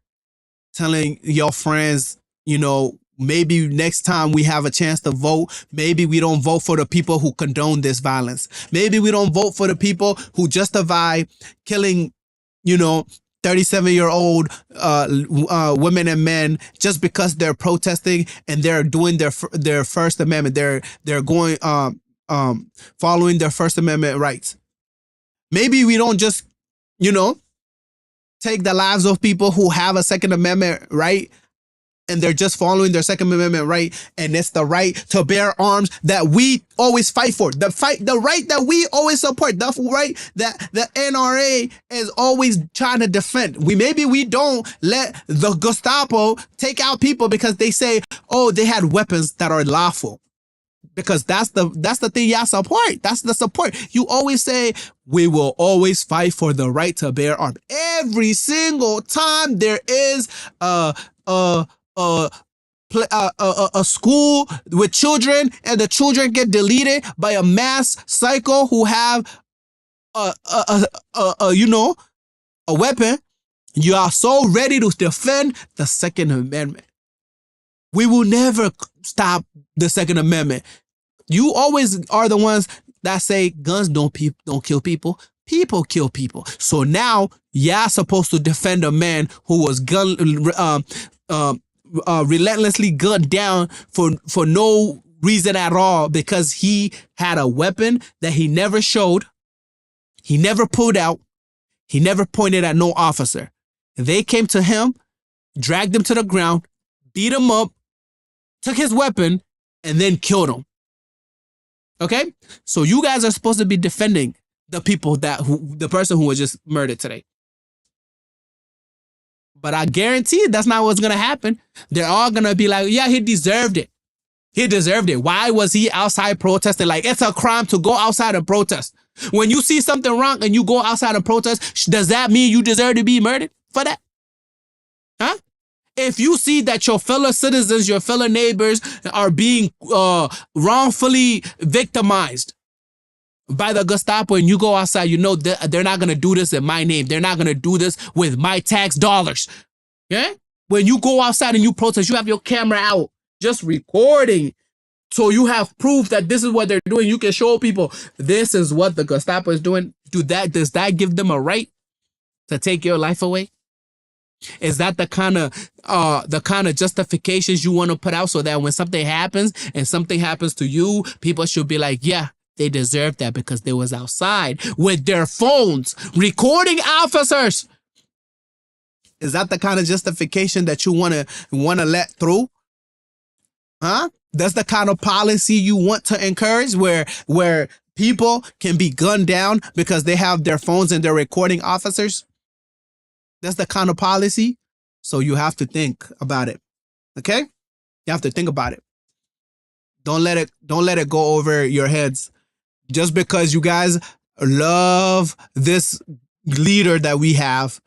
Telling your friends, you know, maybe next time we have a chance to vote, maybe we don't vote for the people who condone this violence. Maybe we don't vote for the people who justify killing, you know, 37-year-old women and men just because they're protesting and they're doing their First Amendment. They're going following their First Amendment rights. Maybe we don't just, you know, take the lives of people who have a Second Amendment right and they're just following their Second Amendment right, and it's the right to bear arms that we always fight for. The right that we always support. The right that the NRA is always trying to defend. Maybe we don't let the Gestapo take out people because they say, oh, they had weapons that are lawful. Because that's the thing y'all support. That's the support. You always say, we will always fight for the right to bear arms. Every single time there is a school with children and the children get deleted by a mass psycho who have a weapon, you are so ready to defend the Second Amendment. We will never stop the Second Amendment. You always are the ones that say guns don't kill people. People kill people. So now y'all supposed to defend a man who was relentlessly gunned down for no reason at all because he had a weapon that he never showed. He never pulled out. He never pointed at no officer. They came to him, dragged him to the ground, beat him up, took his weapon, and then killed him. Okay? So you guys are supposed to be defending the people the person who was just murdered today. But I guarantee that's not what's going to happen. They're all going to be like, yeah, he deserved it. He deserved it. Why was he outside protesting? Like, it's a crime to go outside and protest. When you see something wrong and you go outside and protest, does that mean you deserve to be murdered for that? Huh? If you see that your fellow citizens, your fellow neighbors are being wrongfully victimized by the Gestapo and you go outside, you know they're not going to do this in my name. They're not going to do this with my tax dollars. Yeah? When you go outside and you protest, you have your camera out just recording. So you have proof that this is what they're doing. You can show people this is what the Gestapo is doing. Does that give them a right to take your life away? Is that the kind of justifications you want to put out so that when something happens and something happens to you, people should be like, yeah, they deserve that because they was outside with their phones recording officers? Is that the kind of justification that you want to let through? Huh? That's the kind of policy you want to encourage where people can be gunned down because they have their phones and they're recording officers? That's the kind of policy. So you have to think about it. Okay? You have to think about it. Don't let it go over your heads. Just because you guys love this leader that we have,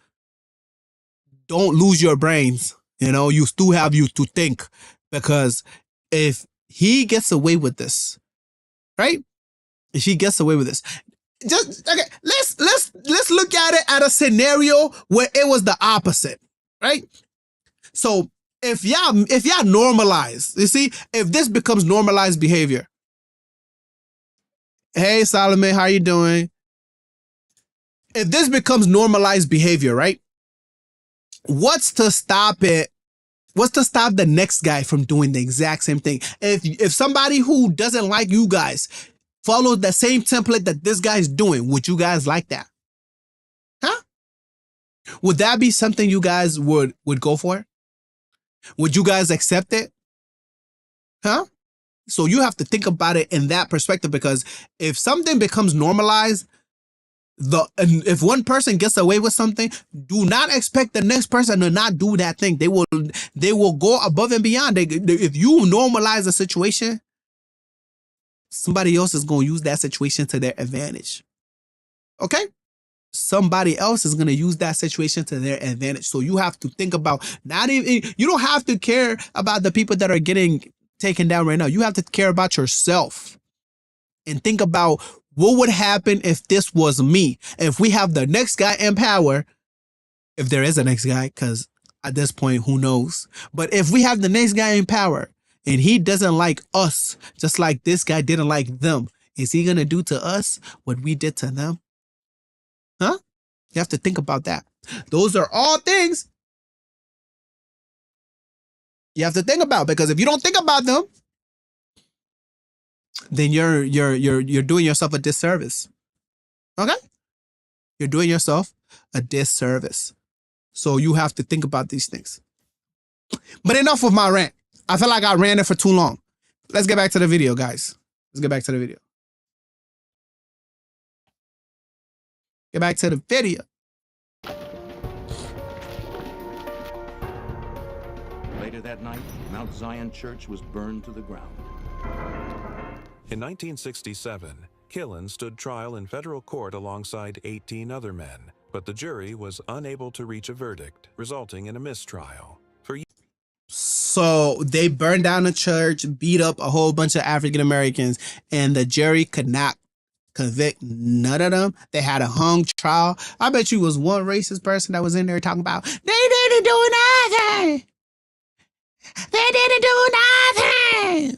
don't lose your brains. You know, you still have you to think, because if he gets away with this, right? If he gets away with this, just okay, let's look at it at a scenario where it was the opposite, right? So if y'all normalize, you see, if this becomes normalized behavior. Hey Solomon, how you doing? If this becomes normalized behavior, right? What's to stop it? What's to stop the next guy from doing the exact same thing? If somebody who doesn't like you guys follows the same template that this guy's doing, would you guys like that? Huh? Would that be something you guys would go for? Would you guys accept it? Huh? So you have to think about it in that perspective, because if something becomes normalized, if one person gets away with something, do not expect the next person to not do that thing. They will go above and beyond. If you normalize a situation, somebody else is going to use that situation to their advantage. Okay? Somebody else is going to use that situation to their advantage. So you have to think about, you don't have to care about the people that are getting taken down right now. You have to care about yourself and think about what would happen if this was me. If we have the next guy in power, if there is a next guy, because at this point, who knows? But if we have the next guy in power and he doesn't like us, just like this guy didn't like them, is he going to do to us what we did to them? Huh? You have to think about that. Those are all things you have to think about, because if you don't think about them, then you're doing yourself a disservice. Okay? You're doing yourself a disservice. So you have to think about these things. But enough of my rant. I feel like I ran it for too long. Let's get back to the video, guys. Let's get back to the video. Get back to the video. Later that night, Mount Zion Church was burned to the ground. In 1967, Killen stood trial in federal court alongside 18 other men, but the jury was unable to reach a verdict, resulting in a mistrial. So they burned down the church, beat up a whole bunch of African Americans, and the jury could not convict none of them. They had a hung trial. I bet you was one racist person that was in there talking about, they didn't do nothing. They didn't do nothing.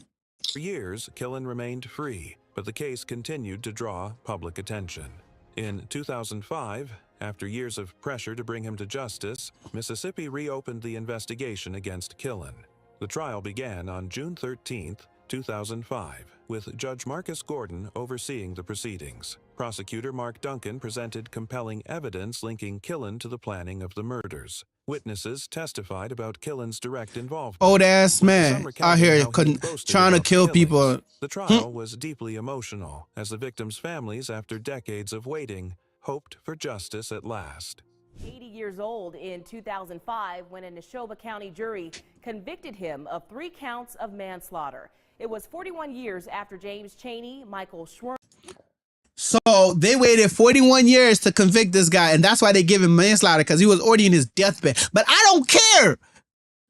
For years, Killen remained free, but the case continued to draw public attention. In 2005, after years of pressure to bring him to justice, Mississippi reopened the investigation against Killen. The trial began on June 13, 2005, with Judge Marcus Gordon overseeing the proceedings. Prosecutor Mark Duncan presented compelling evidence linking Killen to the planning of the murders. Witnesses testified about Killen's direct involvement. Old ass man out here trying to kill people. The trial was deeply emotional, as the victims' families, after decades of waiting, hoped for justice at last. 80 years old in 2005 when a Neshoba County jury convicted him of 3 counts of manslaughter. It was 41 years after James Chaney, Michael Schwerner. So they waited 41 years to convict this guy, and that's why they give him manslaughter, because he was already in his deathbed. But I don't care.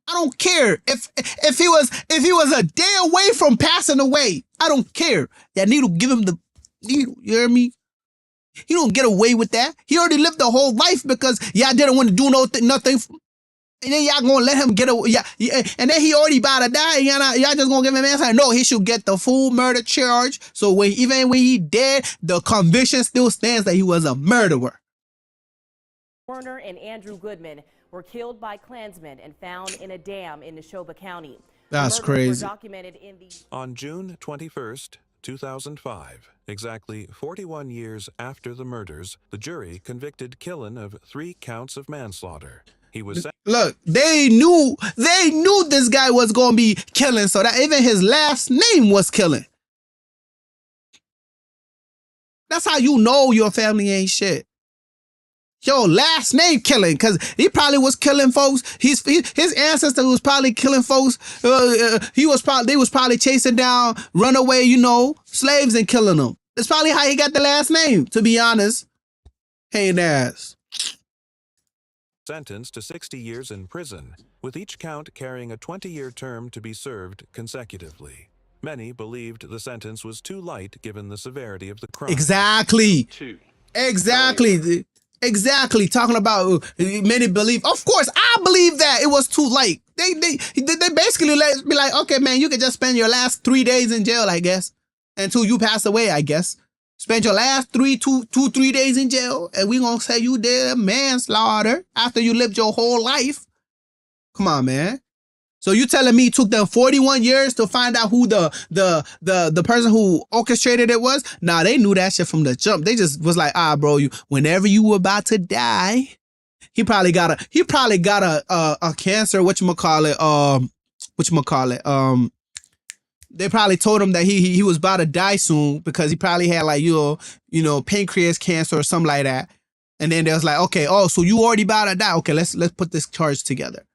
I don't care if he was a day away from passing away. I don't care. That needle, give him the needle. You hear me? He don't get away with that. He already lived the whole life because y'all didn't want to do nothing. And then y'all gonna let him get away. Yeah, and then he already about to die. Y'all just gonna give him manslaughter. No, he should get the full murder charge. So even when he dead, the conviction still stands that he was a murderer. Werner and Andrew Goodman were killed by Klansmen and found in a dam in Neshoba County. That's crazy. Were documented in the On June 21st, 2005, exactly 41 years after the murders, the jury convicted Killen of 3 counts of manslaughter. He was Look, they knew this guy was gonna be Killen, so that even his last name was Killen. That's how you know your family ain't shit. Yo, last name Killen, because he probably was killing folks. His ancestor was probably killing folks. They was probably chasing down runaway, slaves and killing them. That's probably how he got the last name, to be honest. Hating ass. sentenced to 60 years in prison, with each count carrying a 20-year term to be served consecutively. Many believed the sentence was too light given the severity of the crime. Exactly. Exactly. Talking about many believe. Of course, I believe that it was too light. They basically let be like, okay, man, you can just spend your last 3 days in jail, I guess, until you pass away, I guess. Spend your last 3 days in jail, and we gonna say you did manslaughter after you lived your whole life. Come on, man. So you telling me it took them 41 years to find out who the person who orchestrated it was? Nah, they knew that shit from the jump. They just was like, bro, whenever you were about to die, he probably got a cancer. They probably told him that he was about to die soon because he probably had pancreas cancer or something like that. And then they was like, okay, so you already about to die. Okay, let's put this charge together.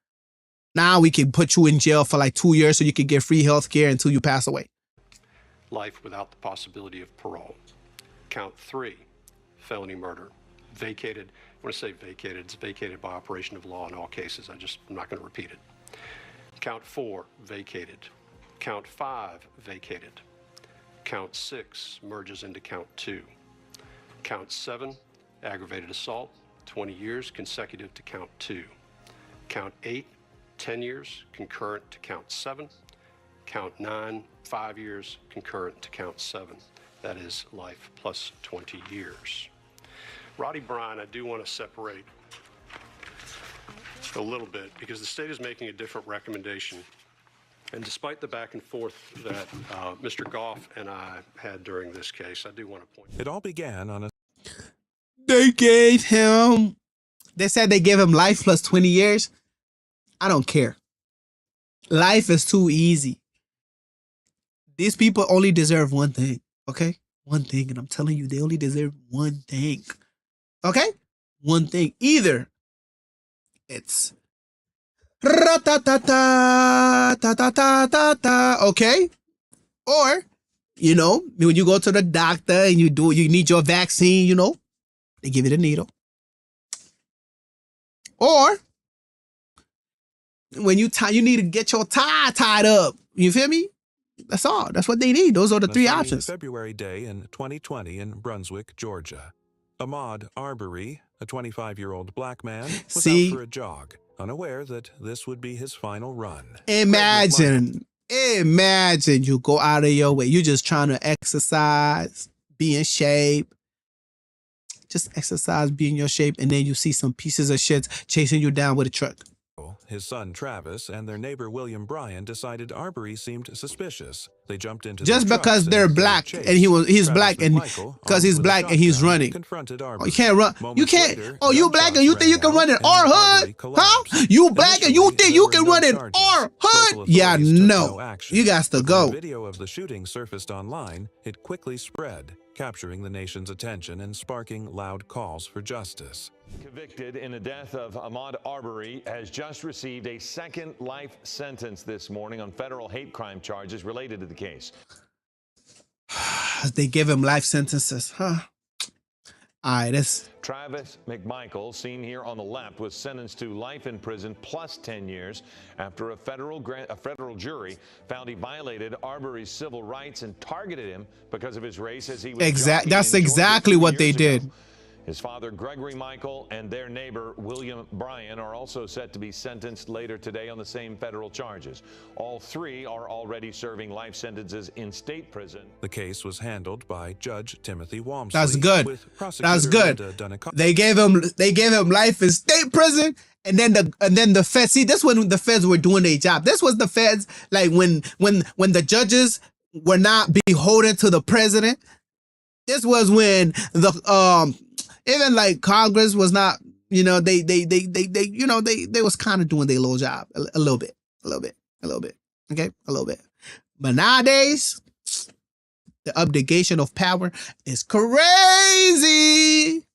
Now we can put you in jail for like 2 years so you can get free health care until you pass away. Life without the possibility of parole. Count 3, felony murder. Vacated. When I say vacated, it's vacated by operation of law in all cases. I'm not going to repeat it. Count 4, vacated. Count 5 vacated. Count 6 merges into count 2. Count 7, aggravated assault, 20 years consecutive to count 2. Count 8, 10 years concurrent to count 7. Count 9, 5 years concurrent to count 7. That is life plus 20 years. Roddy Bryan, I do want to separate a little bit because the state is making a different recommendation. And despite the back and forth that Mr. Goff and I had during this case, I do want to point. It all began on a... They said they gave him life plus 20 years. I don't care. Life is too easy. These people only deserve one thing, okay? One thing, and I'm telling you, they only deserve one thing, okay? One thing. Either it's okay? Or, you know, when you go to the doctor and you need your vaccine, you know, they give you the needle. Or when you need to get your tie tied up. You feel me? That's all. That's what they need. Those are the three options. February day in 2020 in Brunswick, Georgia. Ahmaud Arbery, a 25-year-old black man, was out for a jog, unaware that this would be his final run. Imagine you go out of your way. You're just trying to exercise, be in shape. Just exercise, be in your shape, and then you see some pieces of shit chasing you down with a truck. His son Travis and their neighbor William Bryan decided Arbery seemed suspicious. They jumped into just because they're black and he's black and because he's black and he's running. Oh, you can't run. You can't. Oh, you black and you think you can run in our hood? Huh? You black and you think you can run in our hood? Yeah, no. You got to go. When video of the shooting surfaced online, it quickly spread, capturing the nation's attention and sparking loud calls for justice. Convicted in the death of Ahmaud Arbery has just received a second life sentence this morning on federal hate crime charges related to the case. They give him life sentences, huh? All right, this. Travis McMichael, seen here on the left, was sentenced to life in prison plus 10 years after a federal jury found he violated Arbery's civil rights and targeted him because of his race as he was That's exactly what they did. His father, Gregory Michael, and their neighbor, William Bryan, are also set to be sentenced later today on the same federal charges. All three are already serving life sentences in state prison. The case was handled by Judge Timothy Walmsley. That's good. That's good. They gave him life in state prison, and then the feds. See, this when the feds were doing their job. This was the feds, like when the judges were not beholden to the president. This was when the even like Congress was not, you know, they was kind of doing their little job a little bit, okay, a little bit. But nowadays, the abdication of power is crazy.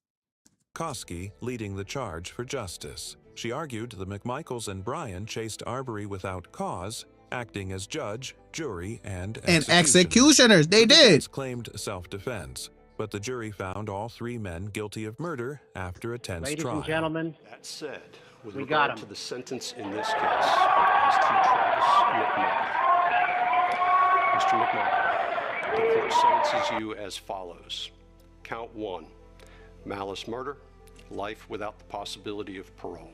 Koski leading the charge for justice. She argued the McMichaels and Bryan chased Arbery without cause, acting as judge, jury, and executioners. They did. Claimed self-defense. But the jury found all three men guilty of murder after a tense trial. Ladies and gentlemen, that said, with we regard to the sentence in this case, as to Travis McMichael, Mr. McMichael, the court sentences you as follows. Count 1, malice murder, life without the possibility of parole.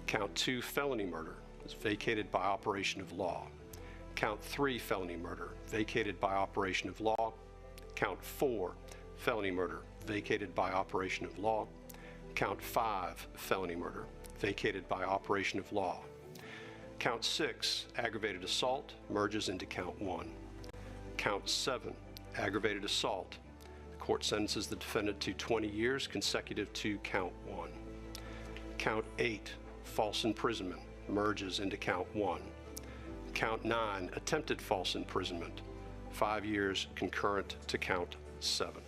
Count 2, felony murder, is vacated by operation of law. Count 3, felony murder, vacated by operation of law. Count 4, felony murder, vacated by operation of law. Count 5, felony murder, vacated by operation of law. Count 6, aggravated assault, merges into count 1. Count 7, aggravated assault. The court sentences the defendant to 20 years consecutive to count 1. Count 8, false imprisonment, merges into count 1. Count 9, attempted false imprisonment, 5 years concurrent to count 7.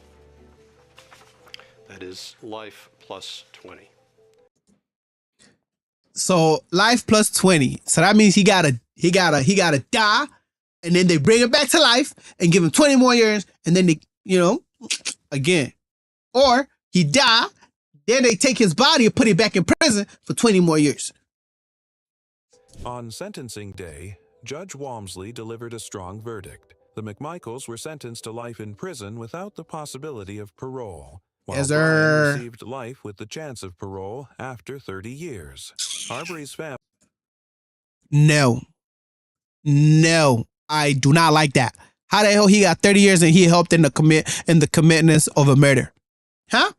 That is life plus 20. So life plus 20. So that means he gotta die, and then they bring him back to life and give him 20 more years, and then they, you know, again. Or he die, then they take his body and put it back in prison for 20 more years. On sentencing day, Judge Walmsley delivered a strong verdict. The McMichaels were sentenced to life in prison without the possibility of parole, while Yes, Brian sir. received life with the chance of parole after 30 years. Arbery's family... No. No. I do not like that. How the hell he got 30 years and he helped in the commitness of a murder? Huh?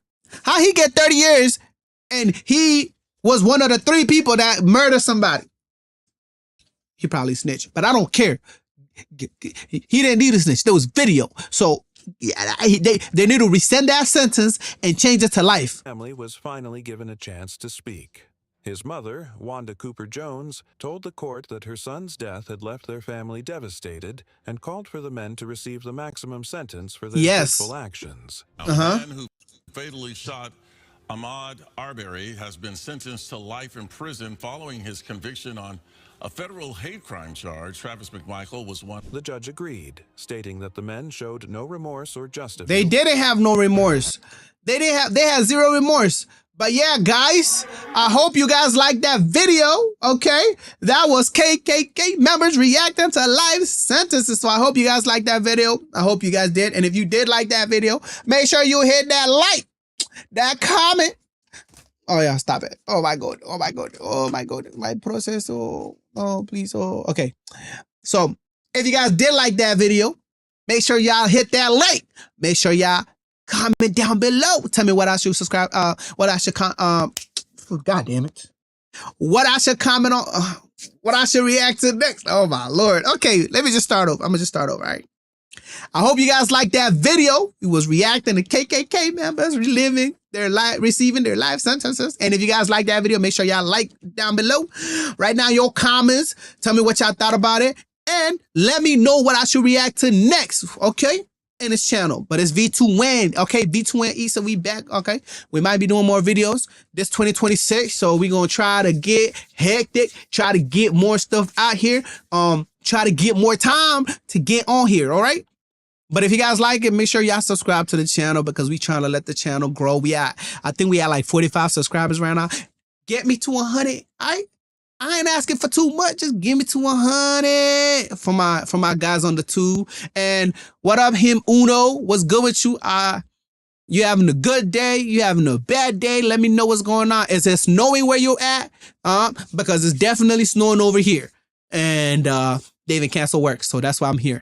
How he get 30 years and he was one of the 3 people that murdered somebody? He probably snitched, but I don't care. He didn't need to snitch. There was video. So yeah, they need to rescind that sentence and change it to life. Family was finally given a chance to speak. His mother, Wanda Cooper Jones, told the court that her son's death had left their family devastated and called for the men to receive the maximum sentence for their hateful actions. The man who fatally shot Ahmaud Arbery has been sentenced to life in prison following his conviction on a federal hate crime charge. Travis McMichael was one. The judge agreed, stating that the men showed no remorse or justice. They didn't have no remorse. They had zero remorse. But yeah, guys, I hope you guys liked that video, okay? That was KKK members reacting to life sentences. So I hope you guys liked that video. I hope you guys did. And if you did like that video, make sure you hit that like, that comment. Oh yeah, stop it. Oh my God. Oh my God. Oh my God. My process. Oh, please. Oh, okay. So if you guys did like that video, make sure y'all hit that like. Make sure y'all comment down below. Tell me what I should subscribe. What I should God damn it. What I should comment on. What I should react to next. Oh my Lord. Okay, let me just start over. I'm gonna just start over. All right. I hope you guys liked that video. It was reacting to KKK members reliving their life, receiving their life sentences. And if you guys like that video, make sure y'all like down below. Right now, your comments. Tell me what y'all thought about it, and let me know what I should react to next. Okay. In this channel, but it's v2n, okay? v2n Issa, we back, okay? We might be doing more videos this 2026, so we're gonna try to get hectic, try to get more stuff out here, try to get more time to get on here, all right? But if you guys like it, make sure y'all subscribe to the channel because we trying to let the channel grow. I think we at like 45 subscribers right now. Get me to 100, all right? I ain't asking for too much. Just give me to 100 for my guys on the tube. And what up, him Uno? What's good with you? You having a good day? You having a bad day? Let me know what's going on. Is it snowing where you at? Because it's definitely snowing over here. And they even cancel work, so that's why I'm here.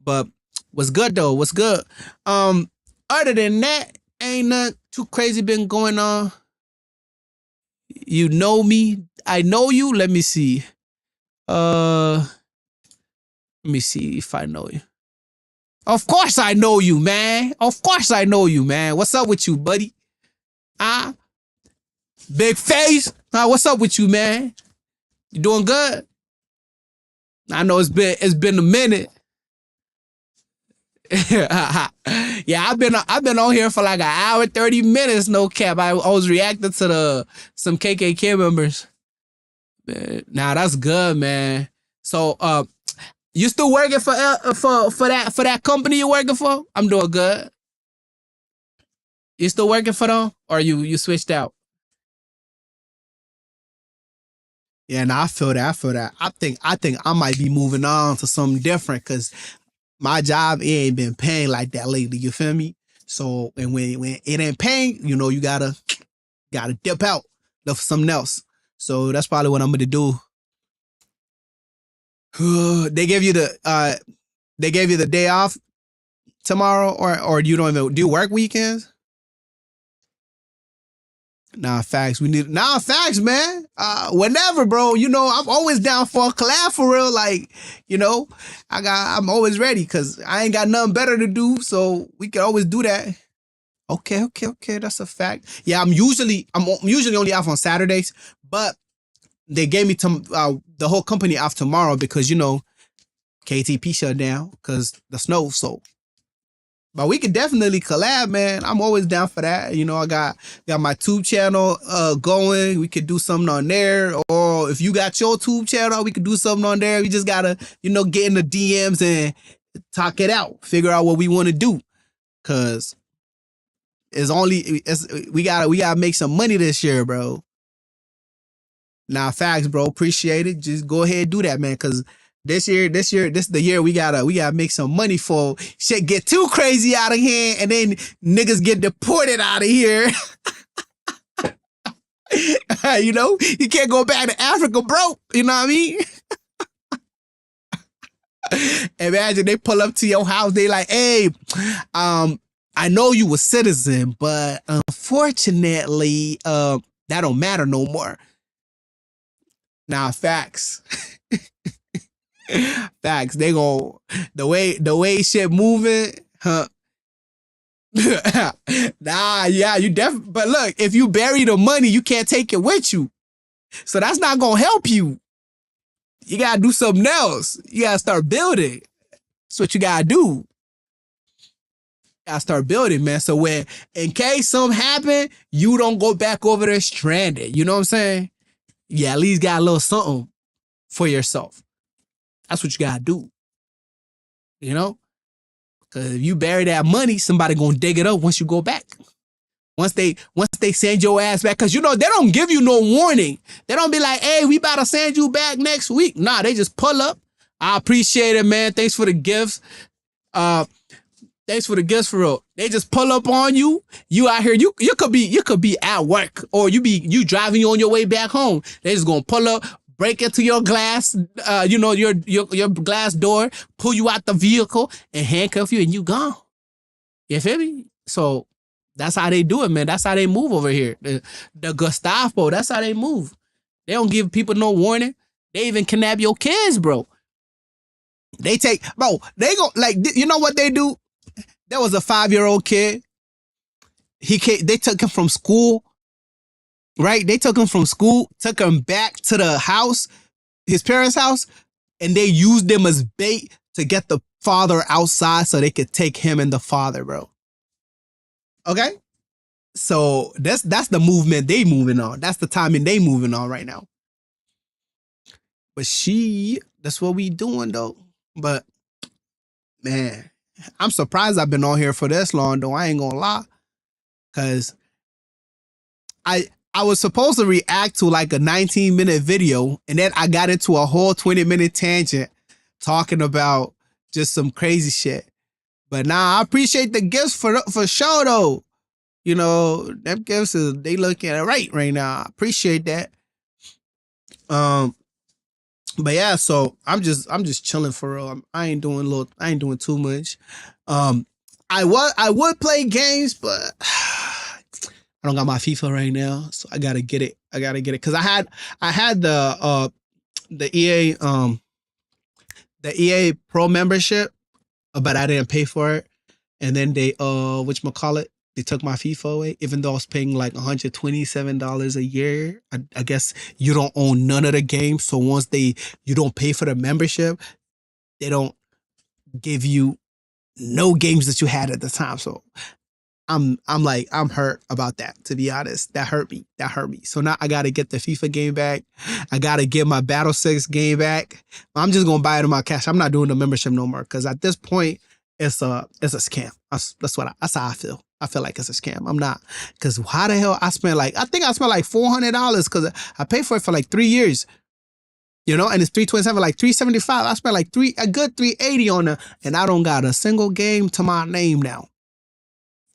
But what's good though? What's good? Other than that, ain't nothing too crazy been going on. You know me. I know you. Let me see. Let me see if I know you. Of course I know you, man. Of course I know you, man. What's up with you, buddy? Big face. What's up with you, man? You doing good? I know it's been a minute. Yeah, I've been on here for like an hour, 30 minutes, no cap. I was reacting to some KKK members. Nah, that's good, man. So, you still working for that company you working for? I'm doing good. You still working for them, or you switched out? Yeah, nah, I feel that. I think I might be moving on to something different because my job, it ain't been paying like that lately. You feel me? So, and when it ain't paying, you know, you gotta dip out, look for something else. So that's probably what I'm gonna do. They gave you the day off tomorrow, or you don't even do you work weekends? Nah, facts. Facts, man. Whenever, bro. You know, I'm always down for a collab for real. Like, you know, I'm always ready because I ain't got nothing better to do. So we can always do that. Okay. That's a fact. Yeah, I'm usually only off on Saturdays, but they gave me the whole company off tomorrow because, you know, KTP shut down because the snow. So, but we could definitely collab, man. I'm always down for that. You know, I got my tube channel going. We could do something on there. Or if you got your tube channel, we could do something on there. We just gotta, you know, get in the DMs and talk it out. Figure out what we want to do. Cause we gotta make some money this year, bro. Nah, facts, bro. Appreciate it. Just go ahead and do that, man. Cause this is the year we gotta make some money for shit get too crazy out of here, and then niggas get deported out of here. You know, you can't go back to Africa, bro. You know what I mean? Imagine they pull up to your house, they like, hey, I know you a citizen, but unfortunately, that don't matter no more. Nah, facts. Facts. They go the way shit moving, huh? Nah, yeah, you definitely. But look, if you bury the money, you can't take it with you, so that's not gonna help you. You gotta do something else. You gotta start building. That's what you gotta do. You gotta start building, man. So when, in case something happen, you don't go back over there stranded. You know what I'm saying? Yeah, at least got a little something for yourself. That's what you gotta do. You know? Because if you bury that money, somebody gonna dig it up once you go back. Once they send your ass back, because you know they don't give you no warning. They don't be like, hey, we about to send you back next week. Nah, they just pull up. I appreciate it, man. Thanks for the gifts. Thanks for the gifts, for real. They just pull up on you. You out here, you could be at work, or you driving on your way back home. They just gonna pull up, break into your glass, your glass door, pull you out the vehicle, and handcuff you, and you gone. You feel me? So that's how they do it, man. That's how they move over here. The Gestapo, that's how they move. They don't give people no warning. They even kidnap your kids, bro. They go, like, you know what they do? There was a 5-year-old kid. They took him from school, right? They took him from school, took him back to the house, his parents' house, and they used him as bait to get the father outside so they could take him and the father, bro. Okay? So that's the movement they moving on. That's the timing they moving on right now. But that's what we doing, though. But, man, I'm surprised I've been on here for this long, though. I ain't gonna lie. Because I was supposed to react to like a 19-minute video, and then I got into a whole 20-minute tangent talking about just some crazy shit. But nah, I appreciate the gifts for sure, though. You know, them gifts, they looking right now. I appreciate that. But yeah, so I'm just chilling for real. I ain't doing too much. I would play games, but I don't got my FIFA right now, so I gotta get it. Because I had the EA Pro membership, but I didn't pay for it. And then they they took my FIFA away, even though I was paying like $127 a year. I guess you don't own none of the games. So once you don't pay for the membership, they don't give you no games that you had at the time. So I'm hurt about that, to be honest. That hurt me. So now I gotta get the FIFA game back. I gotta get my Battle 6 game back. I'm just gonna buy it in my cash. I'm not doing the membership no more, because at this point it's a scam. That's how I feel. I feel like it's a scam. I'm not, because how the hell I spent like $400 because I paid for it for like 3 years. You know, and it's $327, like $375. I spent like a good $380 on it, and I don't got a single game to my name now.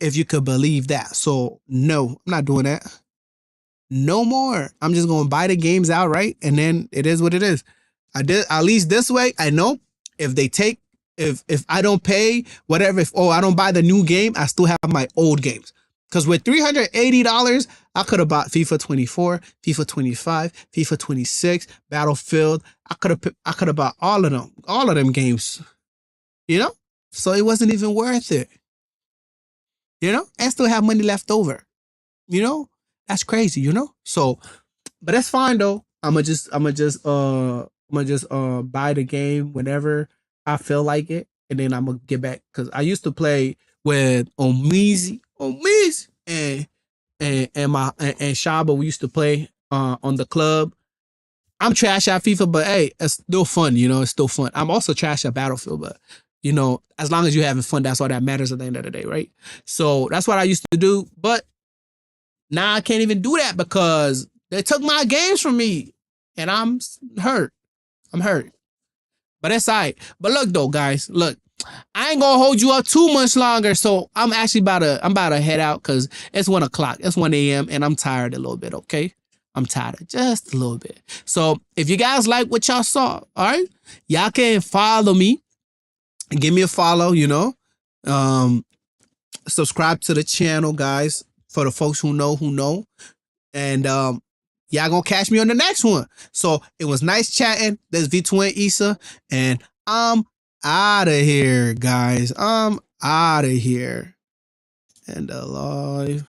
If you could believe that. So no, I'm not doing that. No more. I'm just gonna buy the games outright, and then it is what it is. At least this way, I know if I don't pay whatever, I don't buy the new game, I still have my old games. Because with $380, I could have bought FIFA 24, FIFA 25, FIFA 26, Battlefield. I could have bought all of them games. You know? So it wasn't even worth it. You know? I still have money left over. You know? That's crazy, you know? So, but that's fine though. I'ma just buy the game whenever I feel like it, and then I'm gonna get back, because I used to play with Omizi and Shaba. We used to play on the club. I'm trash at FIFA, but hey, it's still fun. You know, it's still fun. I'm also trash at Battlefield, but you know, as long as you're having fun, that's all that matters at the end of the day, right? So that's what I used to do, but now I can't even do that because they took my games from me, and I'm hurt. But it's all right. But look though, guys, look, I ain't gonna hold you up too much longer. So I'm actually about to head out because it's 1 o'clock. It's 1 a.m. and I'm tired a little bit, okay? I'm tired just a little bit. So if you guys like what y'all saw, all right, y'all can follow me. Give me a follow, you know. Subscribe to the channel, guys, for the folks who know. And y'all gonna catch me on the next one. So it was nice chatting. There's v2n Issa, and I'm out of here, guys. I'm out of here. And alive.